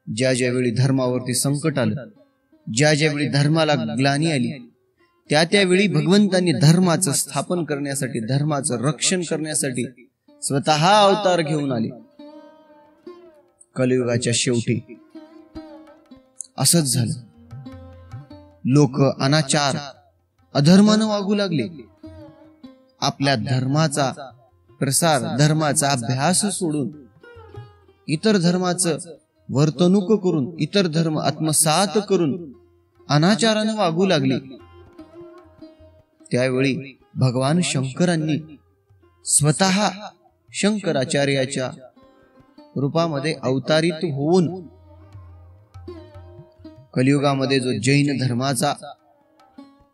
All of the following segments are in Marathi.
ज्या ज्यावेळी धर्मावरती संकट आलं, ज्या ज्यावेळी धर्माला ग्लानी आली, त्या त्यावेळी भगवंतांनी धर्माचं स्थापन करण्यासाठी, धर्माचं रक्षण करण्यासाठी स्वतः अवतार घेऊन आले. कलियुगाच्या शेवटी असंच झालं. लोक अनाचार अधर्मानं वागू लागले. आपल्या धर्माचा प्रसार, धर्माचा अभ्यास सोडून इतर धर्माचं वर्तणूक करून, इतर धर्म आत्मसात करून अनाचारानं वागू लागले. त्यावेळी भगवान शंकरांनी स्वतः शंकराचार्याच्या रूपामध्ये अवतारित होऊन कलियुगामध्ये जो जैन धर्माचा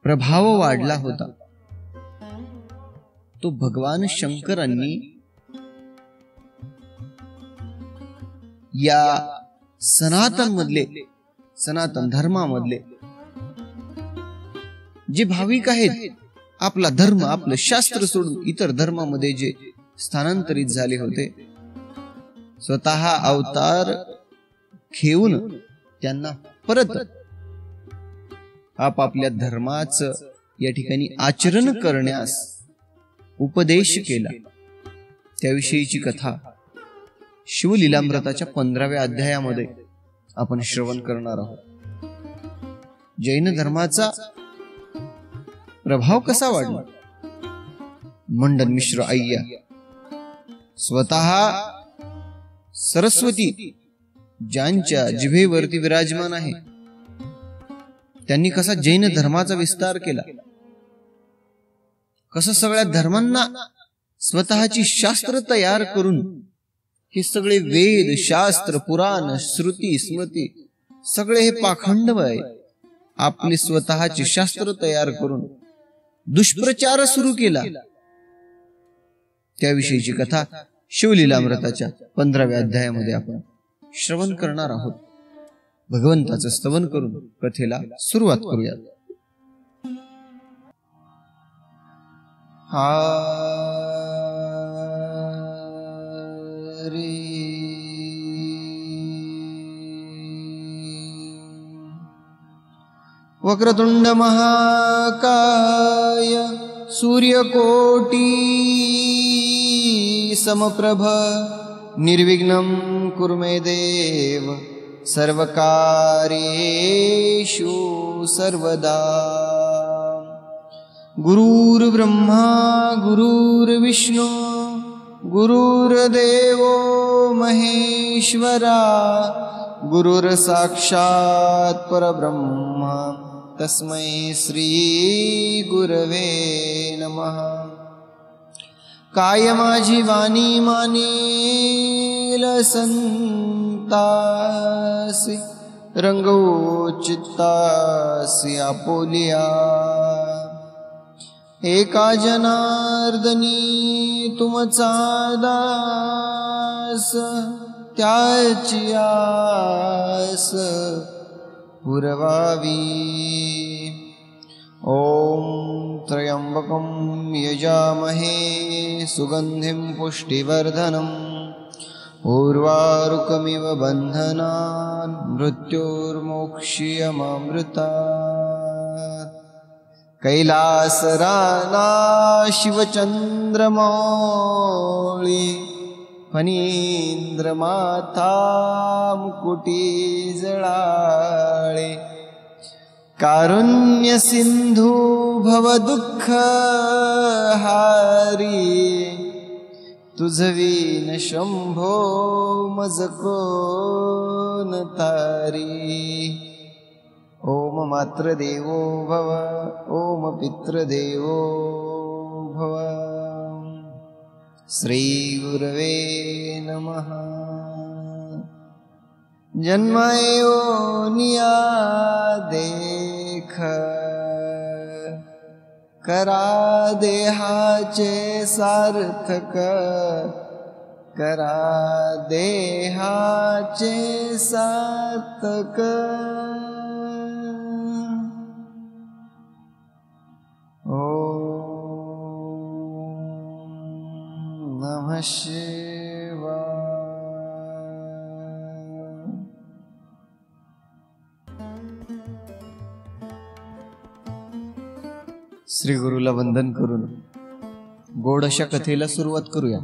प्रभाव वाढला होता, तो भगवान शंकरांनी या सनातन धर्मामधले जे भाविक आहेत, आपला धर्म, आपलं शास्त्र सोडून इतर धर्मामध्ये जे स्थानांतरित झाले होते, स्वतः अवतार घेऊन त्यांना परत आपापल्या धर्माचं या ठिकाणी आचरण करण्यास उपदेश केला. त्याविषयीची कथा शिवलीलामृताच्या 15व्या अध्यायामध्ये आपण श्रवण करणार आहोत. जैन धर्माचा प्रभाव कसा वाढला. मंडन मिश्र अय्या स्वतः सरस्वती ज्यांच्या जिभेवरती विराजमान आहे, त्यांनी कसा जैन धर्माचा विस्तार केला, कसं सगळ्या धर्मांना स्वतःची शास्त्र तयार करून, हे सगळे वेद, शास्त्र, पुराण, श्रुती, स्मृती सगळे हे पाखंड आहे, आपले स्वतःचे शास्त्र तयार करून दुष्प्रचार सुरू केला. त्याविषयीची कथा शिवलीलामृताच्या 15व्या अध्यायामध्ये आपण श्रवण करणार आहोत. भगवंताचं स्तवन करून कथेला सुरुवात करूया. वक्रतुंड महाकाय सूर्यकोटी समप्रभ निर्विघ्नं कुरु मे देव सर्वकार्येषु सर्वदा. गुरुर्ब्रह्मा गुरुर्विष्णु गुरुर्देवो महेश्वरा गुरुर्साक्षात् परब्रह्म तस्मै श्री गुरवे नमः. काय माझी वाणी मानेल संतासी रंगो चित्तासी आपोलिया. एका जनार्दनी तुमचा दास त्याची आस पुरवावी. ओम त्र्यंबकं यजामहे सुगंधिं पुष्टिवर्धनम् उर्वारुकमिव बन्धनान् मृत्योर्मोक्ष्यमामृतात्. कैलासराना शिवचंद्रमौळी फणींद्रमाथा मुकुटी जळाळे. कारुण्य सिंधू भव दुःख हारी तुझवीन शंभो मज कोण तारी. ओम मातृदेवो भव ओम पितृदेवो भव. श्री गुरवे नमः. जन्मयोनिया देख करा देहाचे सार्थक करा देहाचे सार्थक. नमः शिवाय. श्री गुरुला वंदन करून गोड अशा कथेला सुरुवात करूया.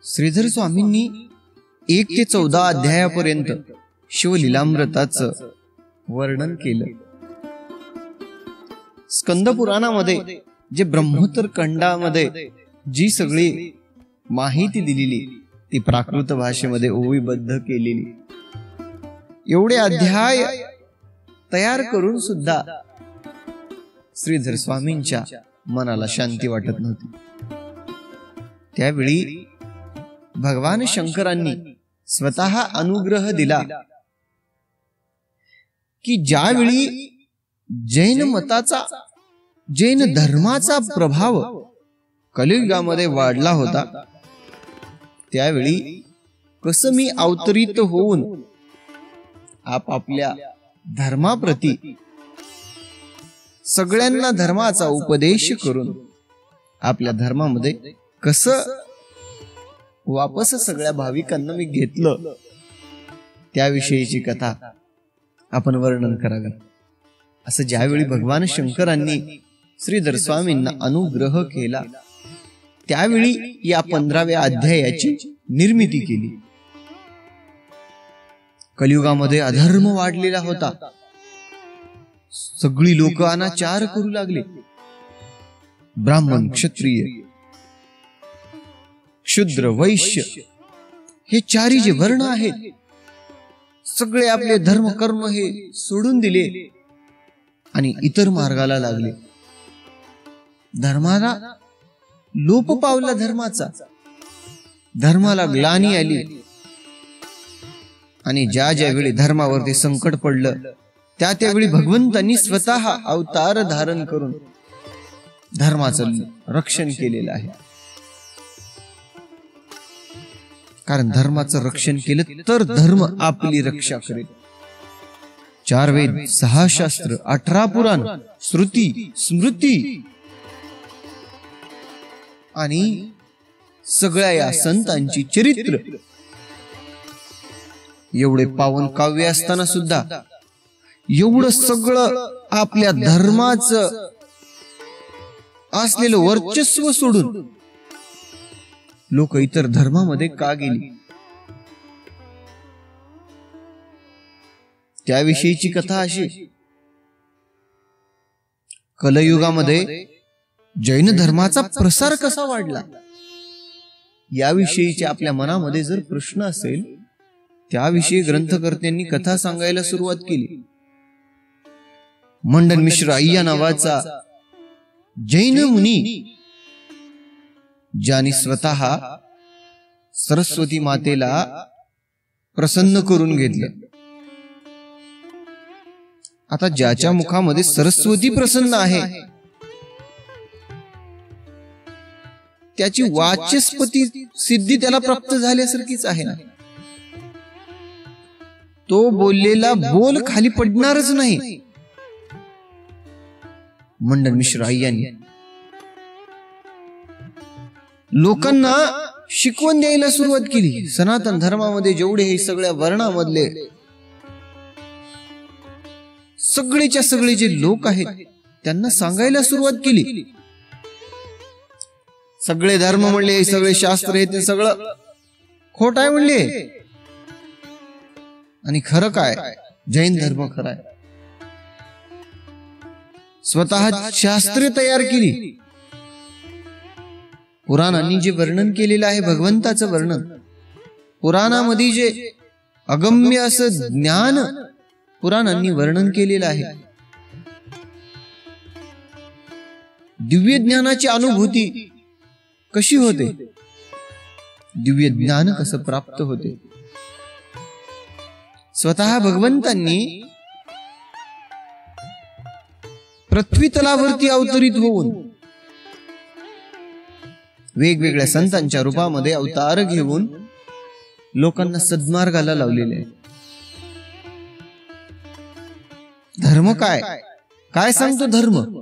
श्रीधर स्वामींनी 1 ते 14 अध्यायापर्यंत शिवलीलामृताचं वर्णन केलं. स्कंद पुराणामध्ये जे ब्रह्मोत्तर खंडामध्ये जी सगळी माहिती दिलेली ती प्राकृत भाषेमध्ये ओवीबद्ध केलेली, एवढे अध्याय तयार करून सुद्धा श्रीधर स्वामींच्या मनाला शांती वाटत नव्हती. त्यावेळी भगवान शंकरांनी स्वतः अनुग्रह दिला की ज्यावेळी जैन धर्माचा प्रभाव कलियुगामध्ये वाढला होता, त्यावेळी कसं मी अवतरित होऊन आपापल्या धर्माप्रती सगळ्यांना धर्माचा उपदेश करून आपल्या धर्मामध्ये कसं वापस सगळ्या भाविकांना मी घेतलं, त्याविषयीची कथा आपण वर्णन करावं. असं ज्यावेळी भगवान शंकरांनी श्रीधर स्वामींना अनुग्रह केला, त्यावेळी या 15व्या अध्यायाची निर्मिती केली. कलियुगामध्ये अधर्म वाढलेला होता. सगळी लोक अनाचार करू लागले. ब्राह्मण, क्षत्रिय, शूद्र, वैश्य हे चारी जे वर्ण आहेत, सगळे आपले धर्म कर्म हे सोडून दिले आणि इतर मार्गाला लागले. धर्माला लोप पावला. धर्माला ग्लानी आली. आणि ज्या वेळी धर्मावरती संकट पडलं, त्यावेळी भगवंतांनी स्वतः अवतार धारण करून धर्माचं रक्षण केलेलं आहे. कारण धर्माचं रक्षण केलं तर धर्म आपली रक्षा करेल. 4 वेद, 6 शास्त्र, 18 पुराण, श्रुती, स्मृती आणि सगळ्या या संतांची चरित्र, एवढे पावन काव्य असताना सुद्धा एवढं सगळं आपल्या धर्माचं असलेलं वर्चस्व सोडून लोक इतर धर्मामध्ये का गेली, त्याविषयीची कथा अशी. कलयुगामध्ये जैन धर्माचा प्रसार कसा वाढला, याविषयीचे आपल्या मनामध्ये जर प्रश्न असेल, त्याविषयी ग्रंथकर्त्यांनी कथा सांगायला सुरुवात केली. मंडन मिश्र अय्या नावाचा जैन मुनी, ज्याने स्वतः सरस्वती मातेला प्रसन्न करून घेतलं. आता ज्याच्या मुखामध्ये सरस्वती प्रसन्न आहे, त्याची वाचस्पती सिद्धी त्याला प्राप्त झाल्यासारखीच आहे ना. तो बोललेला बोल खाली पडणारच नाही. मंडन मिश्र अय्यांनी लोकांना शिकवण द्यायला सुरुवात केली. सनातन धर्मामध्ये जेवढे हे सगळ्या वर्णामधले सगळेच्या सगळे जे लोक आहेत, त्यांना सांगायला सुरुवात केली. सगळे धर्म म्हणले, सगळे शास्त्र हे ते सगळं खोट आहे म्हणले, आणि खरं काय, जैन धर्म खरा आहे. स्वतः शास्त्रे तयार केली. पुराणांनी जे वर्णन केलेलं आहे, भगवंताचं वर्णन, पुराणामध्ये जे अगम्य असं ज्ञान पुराणांनी वर्णन केलेलं आहे, दिव्य ज्ञानाची अनुभूती कशी होते, दिव्य ज्ञान कसं प्राप्त होते. स्वतः भगवंतांनी पृथ्वी तलावरती अवतरित होऊन वेगवेगळ्या संतांच्या रूपामध्ये अवतार घेऊन लोकांना सद्मार्गाला लावलेले आहे. धर्म काय काय सांगतो, धर्म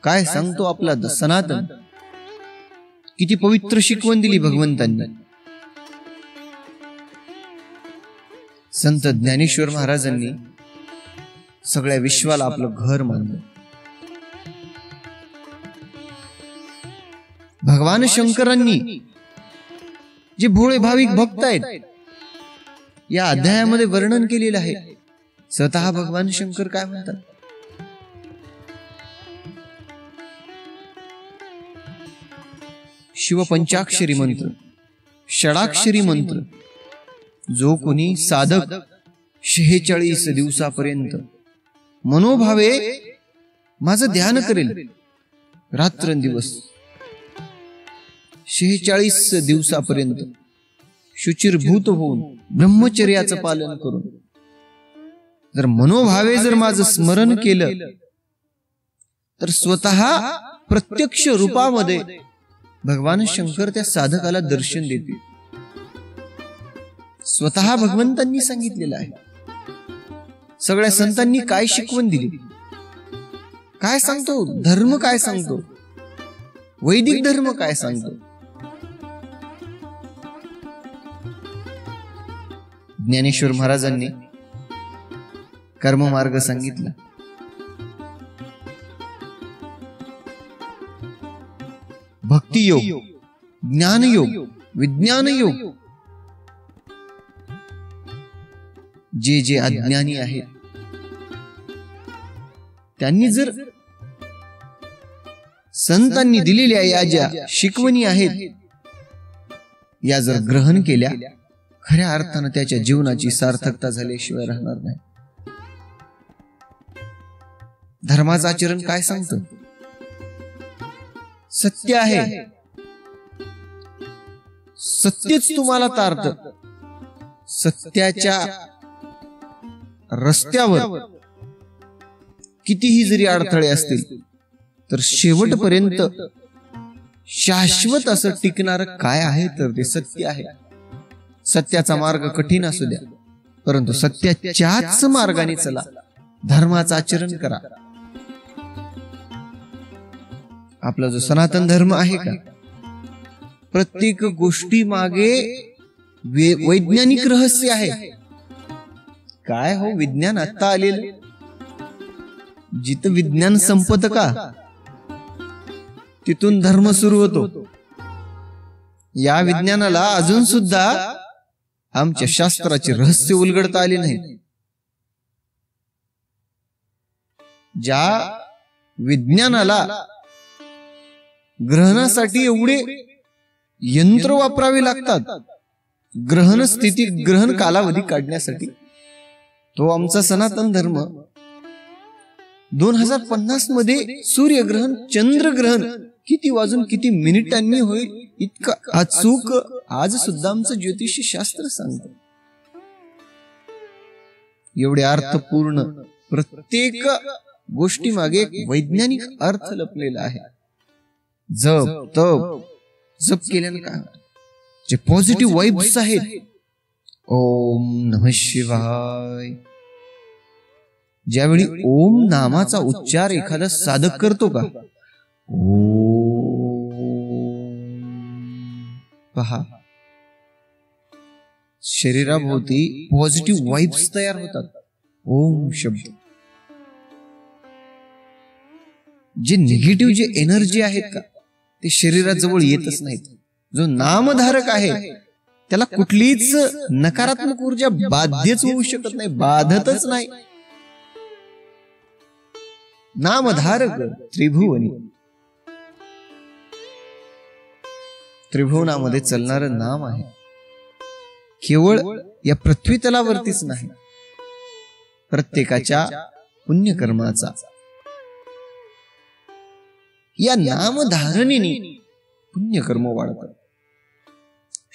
काय सांगतो आपला सनातन, किती पवित्र शिकवण दिली भगवंतांनी. संत ज्ञानेश्वर महाराजांनी सगळ्या विश्वाला आपलं घर मानलं. भगवान शंकरांनी जे भोळे भाविक भक्त आहेत या अध्यायामध्ये वर्णन केलेलं आहे. स्वतः भगवान शंकर काय म्हणतात? शिवपंचाक्षरी मंत्र, षडाक्षरी मंत्र जो कोणी साधक 46 दिवसापर्यंत मनोभावे माझं ध्यान करेल, रात्रंदिवस 46 दिवसापर्यंत शुचिरभूत होऊन ब्रह्मचर्याचं पालन करून जर मनोभावे जर माझं स्मरण केलं तर स्वतः प्रत्यक्ष रूपामध्ये भगवान शंकर त्या साधकाला दर्शन देतील. स्वतः भगवंतांनी सांगितलेलं आहे. सगळ्या संतांनी काय शिकवण दिली, काय सांगतो धर्म, काय सांगतो वैदिक धर्म, काय सांगतो. ज्ञानेश्वर महाराजांनी कर्ममार्ग सांगितला. भक्ती योग, ज्ञान योग, विज्ञान योग. जे जे अज्ञानी आहेत त्यांनी जर संतांनी दिलेल्या या ज्या शिकवणी आहेत या जर ग्रहण केल्या, खऱ्या अर्थानं त्याच्या जीवनाची सार्थकता झाल्याशिवाय राहणार नाही. धर्माचं आचरण काय सांगतं? सत्य आहे, सत्यच तुम्हाला तारतं. सत्याच्या रस्त्यावर कितीही जरी अडथळे असतील तर शेवटपर्यंत शाश्वत असं टिकणारं काय आहे तर ते सत्य आहे. सत्याचा मार्ग कठीण असू द्या, परंतु सत्याच्याच मार्गाने चला, धर्माचं आचरण करा. आपला जो सनातन धर्म आहे का, प्रत्येक गोष्टी मागे वैज्ञानिक रहस्य आहे. काय हो विज्ञान आता आलेलं, जिथं विज्ञान संपत का तिथून धर्म सुरू होतो. या विज्ञानाला अजून सुद्धा आमच्या शास्त्राचे रहस्य उलगडता आले नाही. ज्या विज्ञानाला ग्रहणासाठी एवढे यंत्र वापरावे लागतात, ग्रहण स्थिती, ग्रहण कालावधी काढण्यासाठी, तो आमचा सनातन धर्म 2050 मध्ये सूर्यग्रहण, चंद्रग्रहण किती वाजून किती मिनिटांनी होईल इतका अचूक आज सुद्धा आमचं ज्योतिषी शास्त्र सांगतं. एवढे अर्थपूर्ण प्रत्येक गोष्टी मागे एक वैज्ञानिक अर्थ लपलेला आहे. जप तप, जप केल्यानं काय जे पॉझिटिव्ह वाइब्स आहेत, ओम नमः शिवाय, ज्यावेळी ओम नामाचा उच्चार एखादा साधक करतो का, पहा शरीराभोवती पॉझिटिव्ह वाइब्स तयार होतात. ओम शब्द, जे निगेटिव्ह जे एनर्जी आहेत का ते शरीराजवळ येतच नाहीत. जो नामधारक आहे त्याला कुठलीच नकारात्मक ऊर्जा बाध्यच होऊ शकत नाही, बाधतच नाही. नामधारक त्रिभुवनी, त्रिभुवनामध्ये चालणारं नाम आहे. केवळ या पृथ्वी तलावरतीच नाही, प्रत्येकाच्या पुण्यकर्माचा या नामधारणेने पुण्यकर्म वाढतात.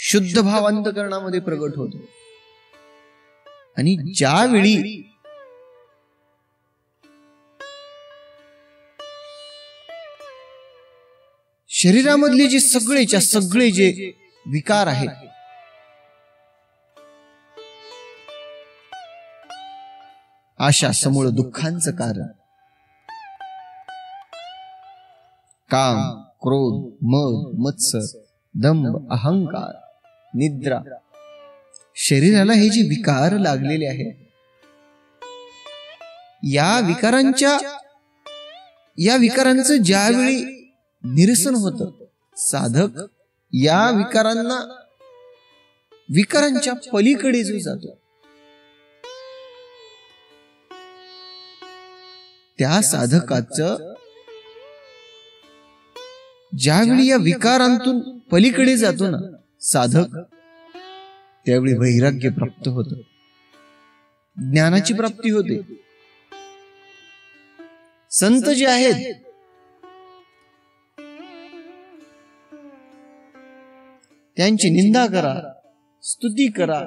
शुद्ध भाव अंतकरणामध्ये प्रगट होतो. आणि ज्यावेळी शरीरामधले जे सगळेच्या सगळे जे विकार आहेत, आशा समूळ दुःखांचं कारण, काम, क्रोध, मद, मत्सर, दंभ, अहंकार, निद्रा, शरीराला हे जे विकार लागलेले आहेत या विकारांचं ज्यावेळी निरसन होतं, साधक या विकारांच्या पलीकडे जो जातो, त्या साधकाचं ज्यावेळी या विकारांतून पलीकडे जातो ना साधक, त्यावेळी वैराग्य प्राप्त होतं, ज्ञानाची प्राप्ती होते. संत जे आहेत त्यांची निंदा करा, स्तुती करा,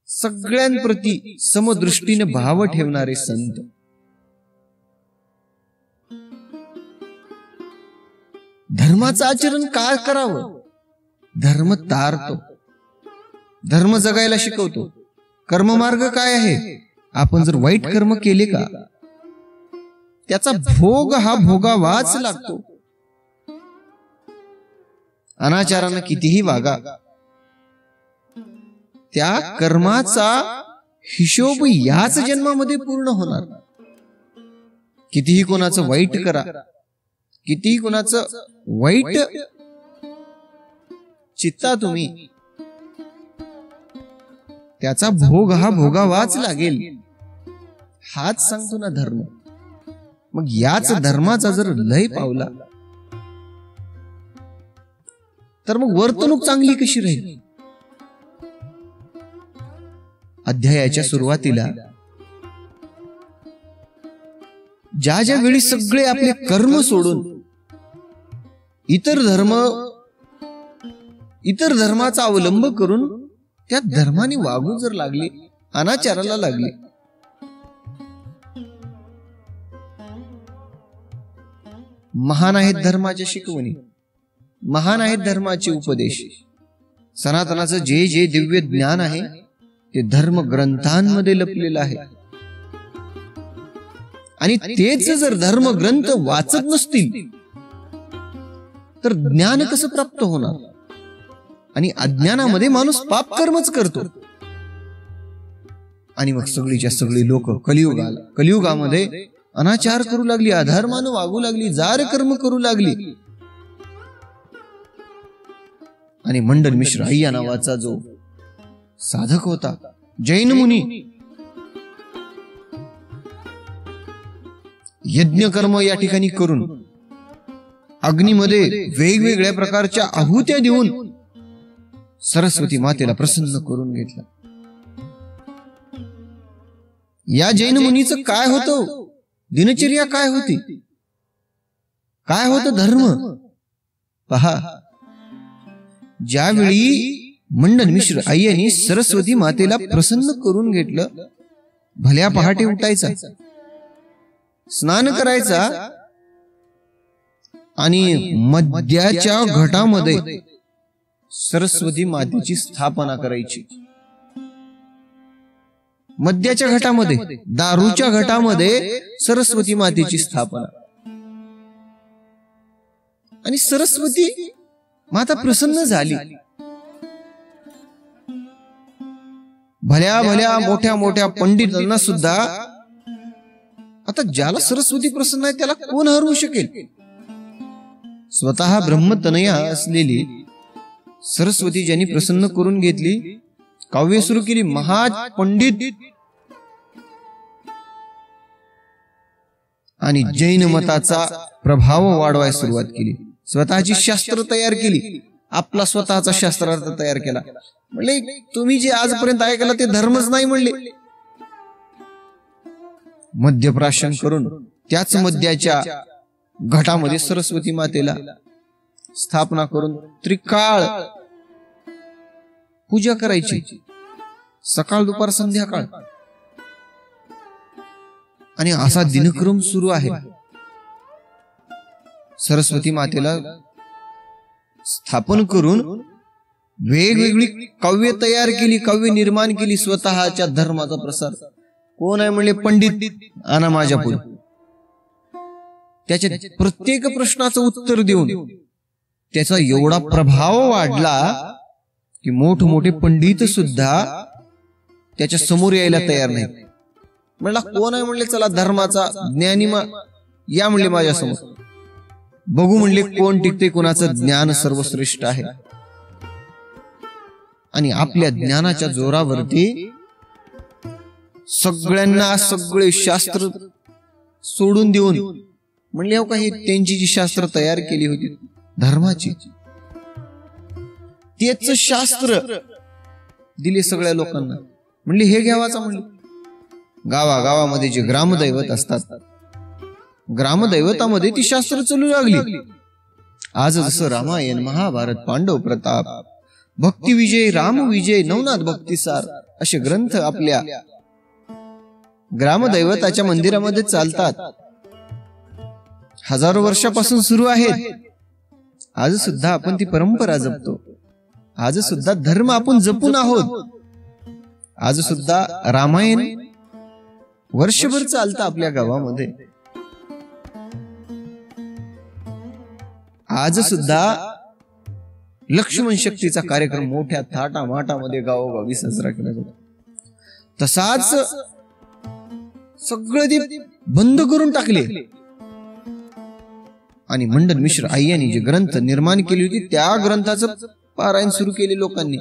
सगळ्यांप्रती समदृष्टीने भाव ठेवणारे संत. धर्माचं आचरण काय करावं? धर्म तारतो, धर्म जगायला शिकवतो. कर्ममार्ग काय आहे? आपण जर वाईट कर्म केले का, त्याचा भोग हा भोगावाच लागतो. अनाचारानं कितीही वागा, त्या कर्माचा हिशोब याच जन्मामध्ये पूर्ण होणार. कितीही कोणाचं वाईट करा, कितीही कोणाचं वाईट चित्ता तुम्ही, त्याचा भोग हा भोगावाच लागेल. हाच सांगतो ना धर्म. मग याच धर्माचा जर लय पावला तर मग वर्तणूक चांगली कशी राहील? अध्यायाच्या सुरुवातीला ज्या ज्या वेळी सगळे आपले कर्म सोडून इतर धर्माचा अवलंब करून त्या धर्माने वागू जर लागले, अनाचाराला लागले, महान आहेत धर्माच्या शिकवणी, महान आहेत धर्माचे उपदेश. सनातनाचं जे जे दिव्य ज्ञान आहे ते धर्म ग्रंथांमध्ये लपलेलं आहे. आणि तेच जर धर्म ग्रंथ वाचत नसतील तर ज्ञान कसं प्राप्त होणार? आणि अज्ञानामध्ये माणूस पाप कर्मच करतो. आणि मग सगळीच्या सगळी लोक कलियुगामध्ये अनाचार करू लागली, अधर्मानं वागू लागली, जार कर्म करू लागली. आणि मंडन मिश्र अय्या नावाचा जो साधक होता, जैन मुनी, यज्ञ कर्म या ठिकाणी करून अग्नीमध्ये वेगवेगळ्या प्रकारच्या आहुत्या देऊन सरस्वती मातेला प्रसन्न करून घेतला. या जैन मुनीचं काय होतं? दिनचर्या काय होती? काय होतं धर्म? पहा, ज्यावेळी मंडन मिश्र अय्यांनी सरस्वती मातेला प्रसन्न करून घेतलं, भल्या पहाटे उठायचा, स्नान करायचा आणि मद्याच्या घटामध्ये सरस्वती मातेची स्थापना करायची. मद्याच्या घटामध्ये, दारूच्या घटामध्ये सरस्वती मातेची स्थापना. आणि सरस्वती माता प्रसन्न झाली. भल्या भल्या मोठ्या मोठ्या पंडितांना सुद्धा, आता ज्याला सरस्वती प्रसन्न आहे त्याला कोण हरवू शकेल? स्वतः ब्रह्मतनया असलेली सरस्वती ज्यांनी प्रसन्न करून घेतली, काव्य सुरू केली, महाज पंडित आणि जैन मताचा प्रभाव वाढवायला सुरुवात केली. स्वतःची शास्त्र तयार केली, आपला स्वतःचा शास्त्रार्थ तयार केला. म्हणले तुम्ही जे आजपर्यंत ऐकलं ते धर्मच नाही म्हणले. मद्यप्राशन करून त्याच मद्याच्या घटामध्ये सरस्वती मातेला स्थापना करून त्रिकाळ पूजा करायची, सकाळ दुपार संध्याकाळ. आणि असा दिनक्रम सुरू आहे. सरस्वती मातेला स्थापन करून वेगवेगळी काव्य तयार केली, काव्य निर्माण केली, स्वतःच्या धर्माचा प्रसार. कोण आहे म्हणले? पंडित आणा माझ्या पुढे. त्याच्या प्रत्येक प्रश्नाचं उत्तर देऊन त्याचा एवढा प्रभाव वाढला की मोठमोठे पंडित सुद्धा त्याच्या समोर यायला तयार नाही. म्हणला कोण आहे म्हणले, चला धर्माचा ज्ञानी या म्हणले माझ्यासमोर, बघू म्हणले कोण टिकते, कोणाचं ज्ञान सर्वश्रेष्ठ आहे. आणि आपल्या ज्ञानाच्या जोरावरती सगळ्यांना सगळे शास्त्र सोडून देऊन म्हणले हो का, ही त्यांची जी शास्त्र तयार केली होती धर्माची, तेच शास्त्र दिले सगळ्या लोकांना. म्हणले हे घ्यावाचा. म्हणले गावागावामध्ये जे ग्रामदैवत असतात, ग्रामदैवतामध्ये ती शास्त्र चालू लागली. आज जसं रामायण, महाभारत, पांडव प्रताप, भक्ती विजय, राम विजय, नवनाथ भक्तिसार असे ग्रंथ आपल्या ग्रामदैवताच्या मंदिरामध्ये चालतात. हजारो वर्षापासून सुरू आहेत. आज सुद्धा आपण ती परंपरा जपतो. आज सुद्धा धर्म आपण जपून आहोत. आज सुद्धा रामायण वर्षभर चालतं आपल्या गावामध्ये. आज सुद्धा लक्ष्मण शक्तीचा कार्यक्रम मोठ्या थाटामाटामध्ये गावोगावी साजरा केला जातो. तसाच सगळं ते बंद करून टाकले आणि मंडन मिश्र अय्यांनी जे ग्रंथ निर्माण केली होती त्या ग्रंथाचं पारायण सुरू केले लोकांनी.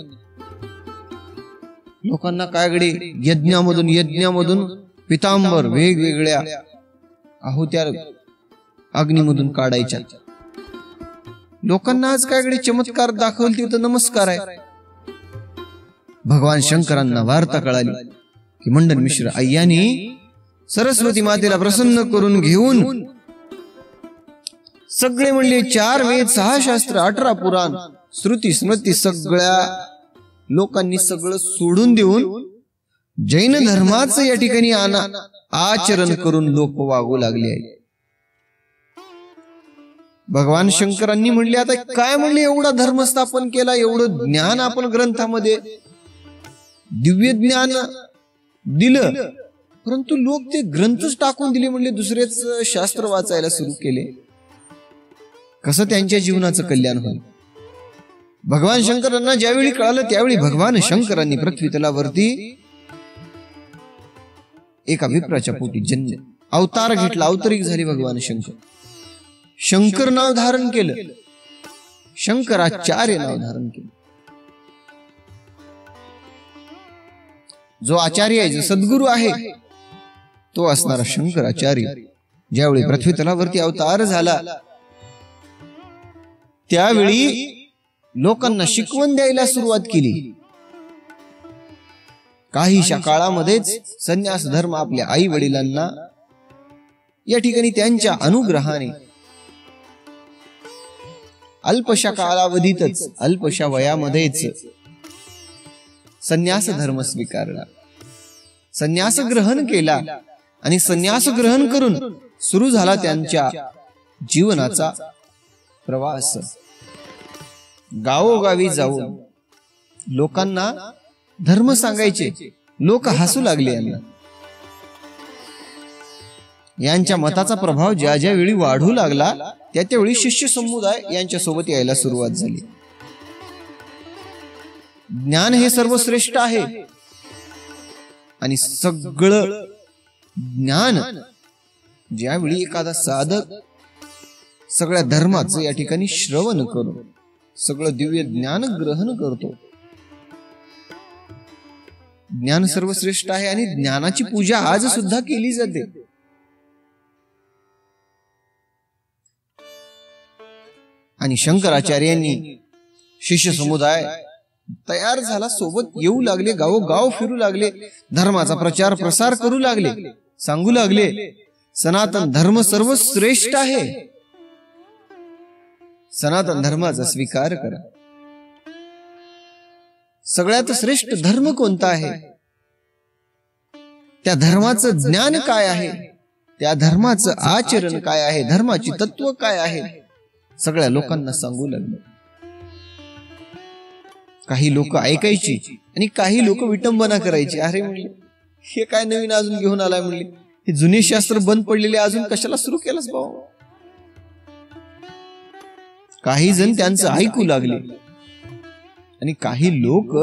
लोकांना कायगडे यज्ञामधून पितांबर वेगवेगळ्या आहुत्या अग्नीमधून काढायच्या. लोकांना आज कायगडे चमत्कार दाखवले तर नमस्कार आहे. भगवान शंकरांना वार्ता कळाली की मंडन मिश्र अय्यांनी सरस्वती मातेला प्रसन्न करून घेऊन सगळे म्हणले 4 वेद, 6 शास्त्र, 18 पुराण, श्रुती स्मृती सगळ्या लोकांनी सगळं सोडून देऊन जैन धर्माचं या ठिकाणी आचरण करून लोक वागू लागले आहे. भगवान शंकरांनी म्हणले आता काय म्हणले, एवढा धर्म स्थापन केला, एवढं ज्ञान आपण ग्रंथामध्ये दिव्य ज्ञान दिलं, परंतु लोक ते ग्रंथच टाकून दिले. म्हणले दुसरेच शास्त्र वाचायला सुरू केले. कसं त्यांच्या जीवनाचं कल्याण होईल. भगवान शंकरांना ज्यावेळी कळालं त्यावेळी भगवान शंकरांनी पृथ्वी तलावरती एका विप्राच्या पोटी जन्म अवतार घेतला. अवतरिक झाली भगवान शंकर. शंकर नाव धारण केलं, शंकराचार्य नाव धारण केलं. जो आचार्य आहे, जो सद्गुरु आहे, तो असणारा शंकराचार्य ज्यावेळी पृथ्वी तलावरती अवतार झाला त्यावेळी लोकांना शिकवण द्यायला सुरुवात केली. काहीशा काळामध्येच संन्यास धर्म आपल्या आई वडिलांना या ठिकाणी त्यांच्या अनुग्रहाने अल्पशा कालावधीतच, अल्पशा वयामध्येच संन्यास धर्म स्वीकारला, संन्यास ग्रहण केला आणि संन्यास ग्रहण करून सुरू झाला त्यांच्या जीवनाचा प्रवास. गावोगावी जाऊन लोकांना धर्म सांगायचे. लोक हसू लागले यांना. यांच्या मताचा प्रभाव ज्या ज्या वेळी वाढू लागला त्या त्यावेळी शिष्य समुदाय यांच्या सोबत यायला सुरुवात झाली. ज्ञान हे सर्वश्रेष्ठ आहे आणि सगळं ज्ञान ज्यावेळी एखादा साधक सगळ्या धर्माचं या ठिकाणी श्रवण करून सगळं दिव्य ज्ञान ग्रहण करतो, ज्ञान सर्वश्रेष्ठ आहे आणि ज्ञानाची पूजा आज सुद्धा केली जाते. आणि शंकराचार्यांनी शिष्य समुदाय तयार झाला, सोबत येऊ लागले, गावोगाव फिरू लागले, धर्माचा प्रचार प्रसार करू लागले, सांगू लागले सनातन धर्म सर्वश्रेष्ठ आहे, सनातन धर्माचा स्वीकार करा. सगळ्यात श्रेष्ठ धर्म कोणता आहे, त्या धर्माचं ज्ञान काय आहे, त्या धर्माचं आचरण काय आहे, धर्माची तत्व काय आहे, सगळ्या लोकांना सांगू लागले. काही लोक ऐकायची आणि काही लोक विटंबना करायची. अरे म्हणले हे काय नवीन अजून घेऊन आलाय, म्हणले हे जुने शास्त्र बंद पडलेले अजून कशाला सुरू केलंस भाऊ. काही जण त्यांचं ऐकू लागले आणि काही लोक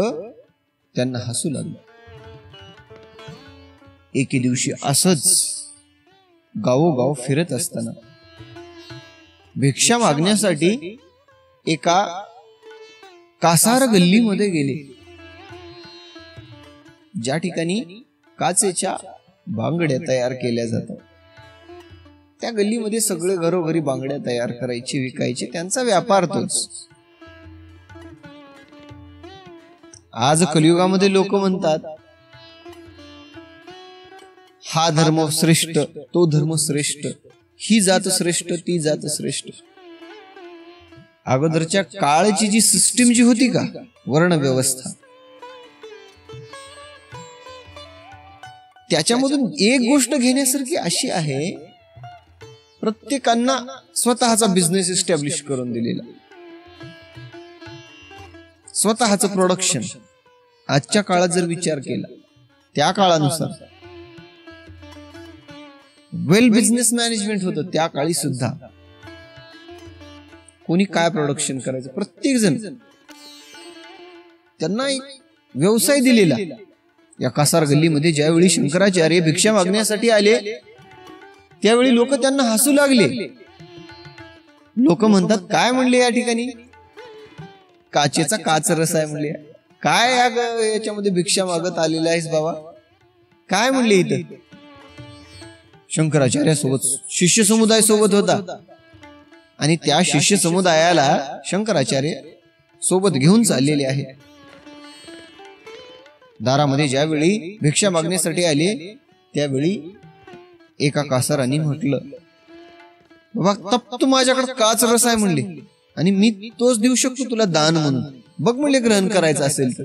त्यांना हसू लागले. एके दिवशी असंच गावोगाव फिरत असताना भिक्षा मागण्यासाठी एका कासार गल्लीमध्ये गेले, ज्या ठिकाणी काचेच्या बांगड्या तयार केल्या जातात. त्या गल्लीमध्ये सगळे घरोघरी बांगड्या तयार करायचे, विकायचे, त्यांचा व्यापार तोच. आज कलियुगामध्ये लोक म्हणतात हा धर्म श्रेष्ठ, तो धर्म श्रेष्ठ, ही जात श्रेष्ठ, ती जात श्रेष्ठ. अगोदरच्या काळची जी सिस्टीम जी होती का, वर्ण व्यवस्था, त्याच्यामधून एक गोष्ट घेण्यासारखी अशी आहे, प्रत्येकांना स्वतःचा बिझनेस इस्टॅब्लिश करून दिलेला, स्वतःचं प्रोडक्शन. आजच्या काळात जर विचार केला त्या काळानुसार वेल बिझनेस मॅनेजमेंट होतं. त्या काळी सुद्धा कोणी काय प्रोडक्शन करायचं, प्रत्येक जण त्यांना एक व्यवसाय दिलेला. या कासार गल्लीमध्ये ज्यावेळी शंकराचार्य भिक्षा मागण्यासाठी आले त्यावेळी लोक त्यांना हसू लागले. लोक म्हणतात काय म्हणले या ठिकाणी, काचेचा काच रस आहे म्हणले. काय याच्यामध्ये भिक्षा मागत आलेला आहेस बाबा, काय म्हणले इथं. शंकराचार्यासोबत शिष्य समुदाय सोबत होता आणि त्या शिष्य समुदायाला शंकराचार्य सोबत घेऊन चाललेले आहे. दारामध्ये ज्यावेळी भिक्षा मागण्यासाठी आले त्यावेळी एका कासाराने म्हटलं, बाबा तप्त माझ्याकडे काच रस आहे म्हणले आणि मी तोच देऊ शकतो तुला दान म्हणून, बघ म्हणले ग्रहण करायचं असेल तर.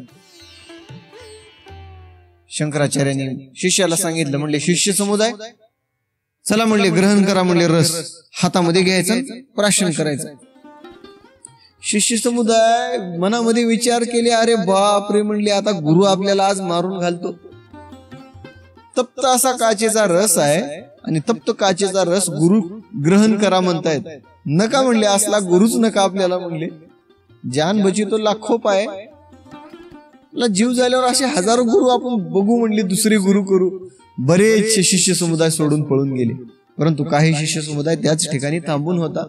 शंकराचार्यांनी शिष्याला सांगितलं, म्हणले शिष्य समुदाय चला म्हणले ग्रहण करा म्हणले, रस हातामध्ये घ्यायचा, प्राशन करायचं. शिष्य समुदाय मनामध्ये विचार केले, अरे बाप रे म्हणले, आता गुरु आपल्याला आज मारून घालतो. तप्त असा काचेचा रस आहे आणि तप्त काचेचा रस गुरु ग्रहण करा म्हणतायत, नका म्हणले, असला गुरुच नका आपल्याला म्हणले. जान बची तो लाखो पाय, जीव झाल्यावर असे हजारो गुरु आपण बघू म्हणले, दुसरे गुरु करू. बरेचसे शिष्य समुदाय सोडून पळून गेले, परंतु काही शिष्य समुदाय त्याच ठिकाणी थांबून होता.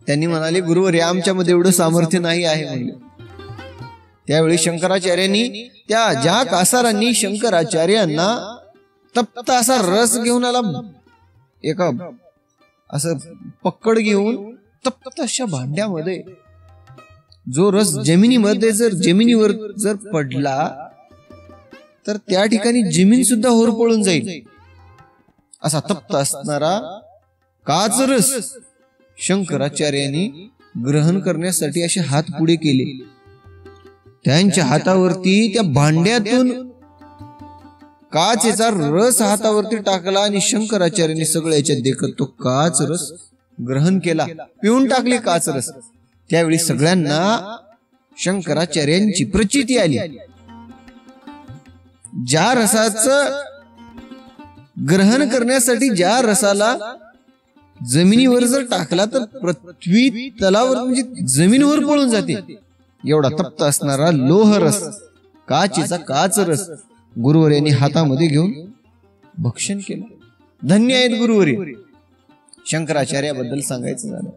त्यांनी म्हणाले, गुरुवर आमच्यामध्ये एवढं सामर्थ्य नाही आहे म्हणले. त्यावेळी शंकराचार्यांनी त्या ज्या कासारांनी शंकराचार्यांना तप्त असा रस घेऊन आला, एका असं पक्कड घेऊन तप्त अशा भांड्यामध्ये जो रस जमिनीमध्ये जमिनीवर जर पडला तर त्या ठिकाणी जमीन सुद्धा होरपळून जाईल, असा तप्त असणारा काच रस शंकराचार्यांनी ग्रहण करण्यासाठी असे हात पुढे केले. त्यांच्या हातावरती त्या भांड्यातून काचेचा रस हातावरती टाकला आणि शंकराचार्यांनी सगळ्या याच्यात देखत तो काच रस ग्रहण केला, पिऊन टाकले काच रस. त्यावेळी सगळ्यांना शंकराचार्यांची प्रचिती आली. ज्या रसाचं ग्रहण करण्यासाठी ज्या रसाला जमिनीवर जर टाकला तर पृथ्वी तलावर म्हणजे जमिनीवर पळून जाते, एवढा तप्त असणारा लोह रस, काचेचा काच रस गुरुवर्यांनी हातामध्ये घेऊन भक्षण केलं. धन्य आहेत गुरुवर्य. शंकराचार्याबद्दल सांगायचं झालं,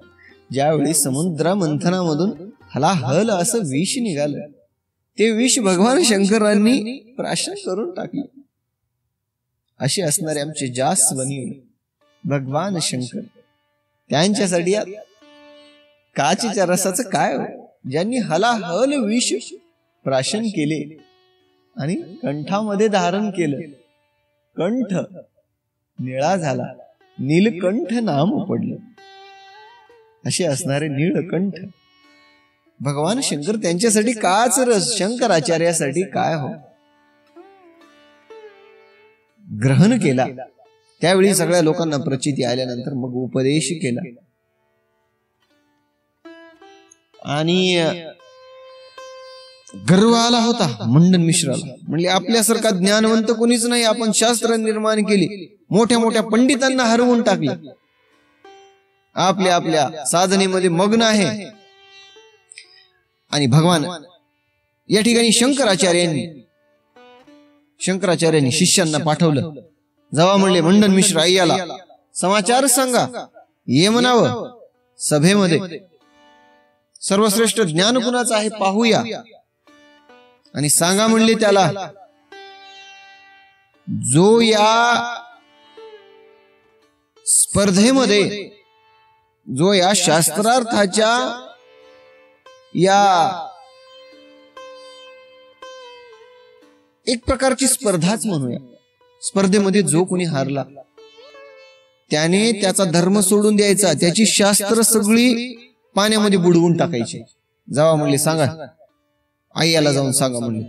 ज्यावेळी समुद्र मंथनामधून हलाहल असं विष निघालं, ते विष भगवान शंकरांनी प्राशन करून टाकले. असे असणारे आमचे जास्वनी भगवान शंकर, त्यांच्यासाठी काचेच्या रसाचं काय, ज्यांनी हलाहल विष प्राशन केले आणि कंठामध्ये धारण केलं, कंठ निळा झाला, नीलकंठ नाम पडलं. असे असणारे नीलकंठ भगवान शंकर, त्यांच्यासाठी काच रस शंकराचार्यासाठी काय हो ग्रहण केला. त्यावेळी सगळ्या लोकांना प्रचिती आल्यानंतर मग उपदेश केला आणि गर्व आला होता मंडन मिश्राला. म्हणले, आपल्यासारखा ज्ञानवंत कोणीच नाही, आपण शास्त्र निर्माण केली, मोठ्या मोठ्या पंडितांना हरवून टाकले, आपल्या आपल्या साधनेमध्ये मग्न आहे. आणि भगवान या ठिकाणी शंकराचार्यांनी शंकराचार्यांनी शिष्यांना पाठवलं. जावा म्हणले मंडन मिश्र अय्याला समाचार सांगा, ये म्हणावं सभेमध्ये. सर्वश्रेष्ठ ज्ञान कुणाचं आहे पाहूया. आणि सांगा म्हणले त्याला, जो या स्पर्धेमध्ये, जो या शास्त्रार्थाच्या या एक प्रकारची स्पर्धाच म्हणूया, स्पर्धेमध्ये जो कोणी हारला त्याने त्याचा धर्म सोडून द्यायचा, त्याची शास्त्र सगळी पाण्यामध्ये बुडवून टाकायची. जावा म्हणले सांगा, अय्याला जाऊन सांगा म्हणले.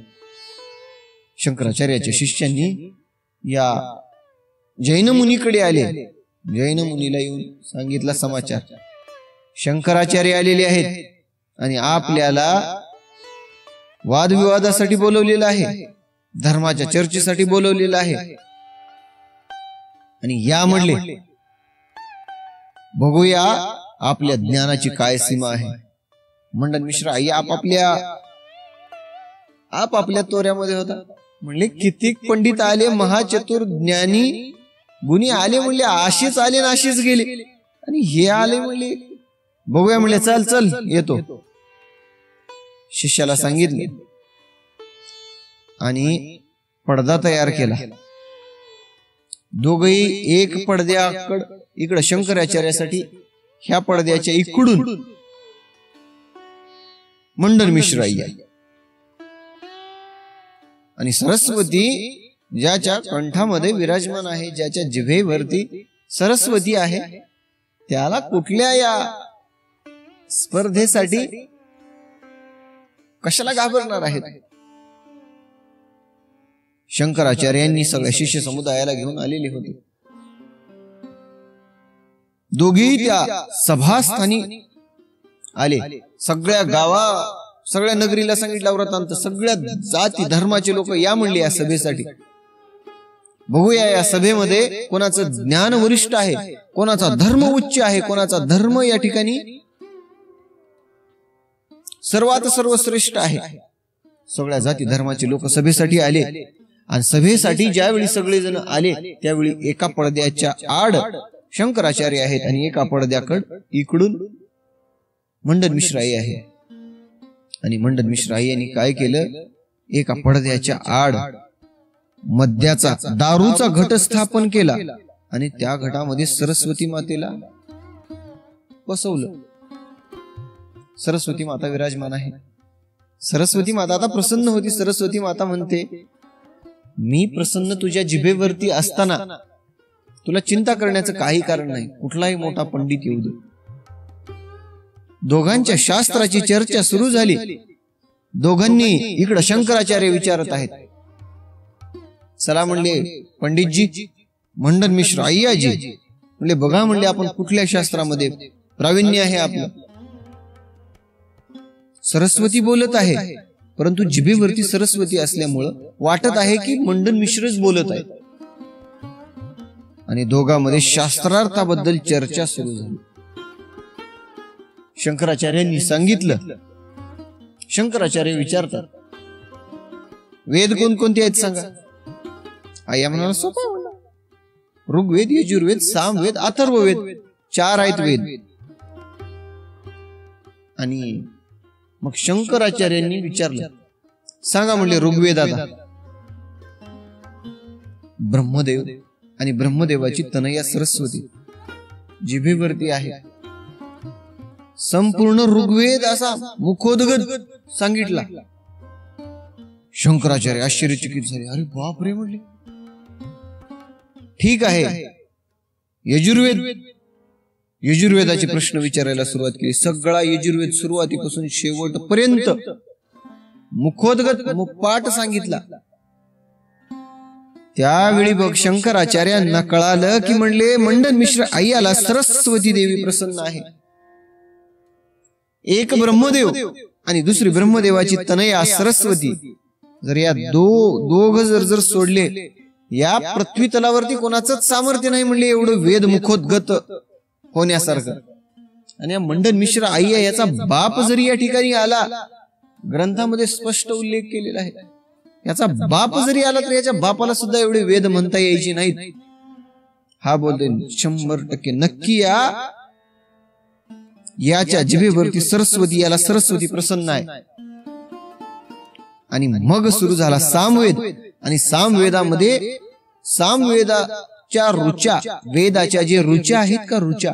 शंकराचार्याच्या शिष्यांनी या जैन मुनीकडे आले. जैन मुनीला येऊन सांगितला समाचार, शंकराचार्य आलेले आहेत आणि आपल्याला वादविवादासाठी बोलवलेलं आहे, धर्माच्या चर्चेसाठी बोलवलेलं आहे. आणि या म्हणले बघूया आपल्या ज्ञानाची काय सीमा आहे. मंडन मिश्र अय्या आपापल्या तोऱ्यामध्ये होता. म्हणले कितीक पंडित आले, महाचतुर ज्ञानी गुणी आले, म्हणले अशीच आले ना अशीच गेले. आणि हे आले म्हणले बघूया, म्हणले चल चल येतो. शिष्याला सांगितले आणि पडदा तयार केला. दोघही एक पडद्याकड, इकडं शंकराचार्यासाठी ह्या पडद्याच्या इकडून मंडन मिश्र अय्या आणि सरस्वती ज्याच्या कंठामध्ये विराजमान आहे, ज्याच्या जिभेवरती सरस्वती आहे, त्याला कुठल्या या स्पर्धेसाठी कशाला घाबरणार आहेत. शंकराचार्यांनी सगळ्या शिष्य समुदायाला घेऊन आलेले होते. दोघी त्या सभास्थानी आले. सगळ्या सगळ्या नगरीला सांगितलं व्रतांत, सगळ्या जाती धर्माचे लोक या म्हणले या सभेसाठी. बघूया या सभेमध्ये कोणाचं ज्ञान वरिष्ठ आहे, कोणाचा धर्म उच्च आहे, कोणाचा धर्म या ठिकाणी सर्वात सर्वश्रेष्ठ आहे. सगळ्या जाती धर्माचे लोक सभेसाठी आले. आणि सभेसाठी ज्यावेळी सगळेजण आले त्यावेळी एका पडद्याच्या आड शंकराचार्य आहेत आणि एका पडद्याकड इकडून मंडन मिश्र अय्या आहे. आणि मंडन मिश्र अय्यांनी काय केलं, एका पडद्याच्या आड मद्याचा दारूचा घट स्थापन केला आणि त्या घटामध्ये सरस्वती मातेला बसवलं. सरस्वती माता विराजमान आहे. सरस्वती माता आता प्रसन्न होती. सरस्वती माता म्हणते, मी प्रसन्न तुझ्या जिभेवरती असताना तुला चिंता करण्याचं काही कारण नाही. कुठलाही मोठा पंडित येऊ दे. दोघांच्या शास्त्राची चर्चा सुरू झाली. दोघांनी इकडं शंकराचार्य विचारत आहेत. चला म्हणले पंडितजी, मंडन मिश्र अय्याजी म्हणले बघा म्हणले आपण कुठल्या शास्त्रामध्ये प्रावीण्य आहे आपलं. सरस्वती बोलत आहे, परंतु जिभेवरती सरस्वती असल्यामुळं वाटत आहे की मंडन मिश्रच बोलत आहे. आणि दोघांमध्ये शास्त्रार्थाबद्दल चर्चा सुरू झाली. शंकराचार्यांनी सांगितलं. शंकराचार्य विचारतात, वेद कोणकोणते आहेत सांगा. अय्या म्हणाला सोपा म्हणला, ऋग्वेद, यजुर्वेद, सामवेद, अथर्ववेद, 4 आहेत वेद. आणि मग शंकराचार्यांनी विचारलं, सांगा म्हणले ऋग्वेद. आता ब्रह्मदेव आणि ब्रह्मदेवाची तनया सरस्वती जिभेवरती आहे. संपूर्ण ऋग्वेद असा मुखोद्गत सांगितला. शंकराचार्य आश्चर्यचकित झाले. अरे बाप रे म्हणले, ठीक आहे. यजुर्वेदाचे प्रश्न विचारायला सुरुवात केली. सगळा यजुर्वेद सुरुवातीपासून शेवटपर्यंत मुखोद्गत मुखपाठ सांगितला. त्यावेळी बघ शंकराचार्यांना कळालं की म्हणले मंडन मिश्र अय्याला सरस्वती देवी प्रसन्न आहे. एक ब्रह्मदेव आणि दुसरी ब्रह्मदेवाची तनया सरस्वती, जर या दोघ जर सोडले, या पृथ्वी तलावरती कोणाचंच सामर्थ्य नाही म्हणले एवढं वेद मुखोद्गत होण्यासारखं. आणि या मंडन मिश्र अय्या याचा बाप जरी या ठिकाणी आला, ग्रंथामध्ये स्पष्ट उल्लेख केलेला आहे. याचा बाप जरी आला तर याच्या बापाला सुद्धा एवढे वेद म्हणता यायचे नाहीत. हा बोलतोय 100% नक्की याच्या जिभेवरती सरस्वती, याला सरस्वती प्रसन्न आहे. आणि मग सुरू झाला सामवेद. आणि सामवेदामध्ये सामवेदाच्या रुचा, वेदाच्या जे रुचा आहेत का, रुचा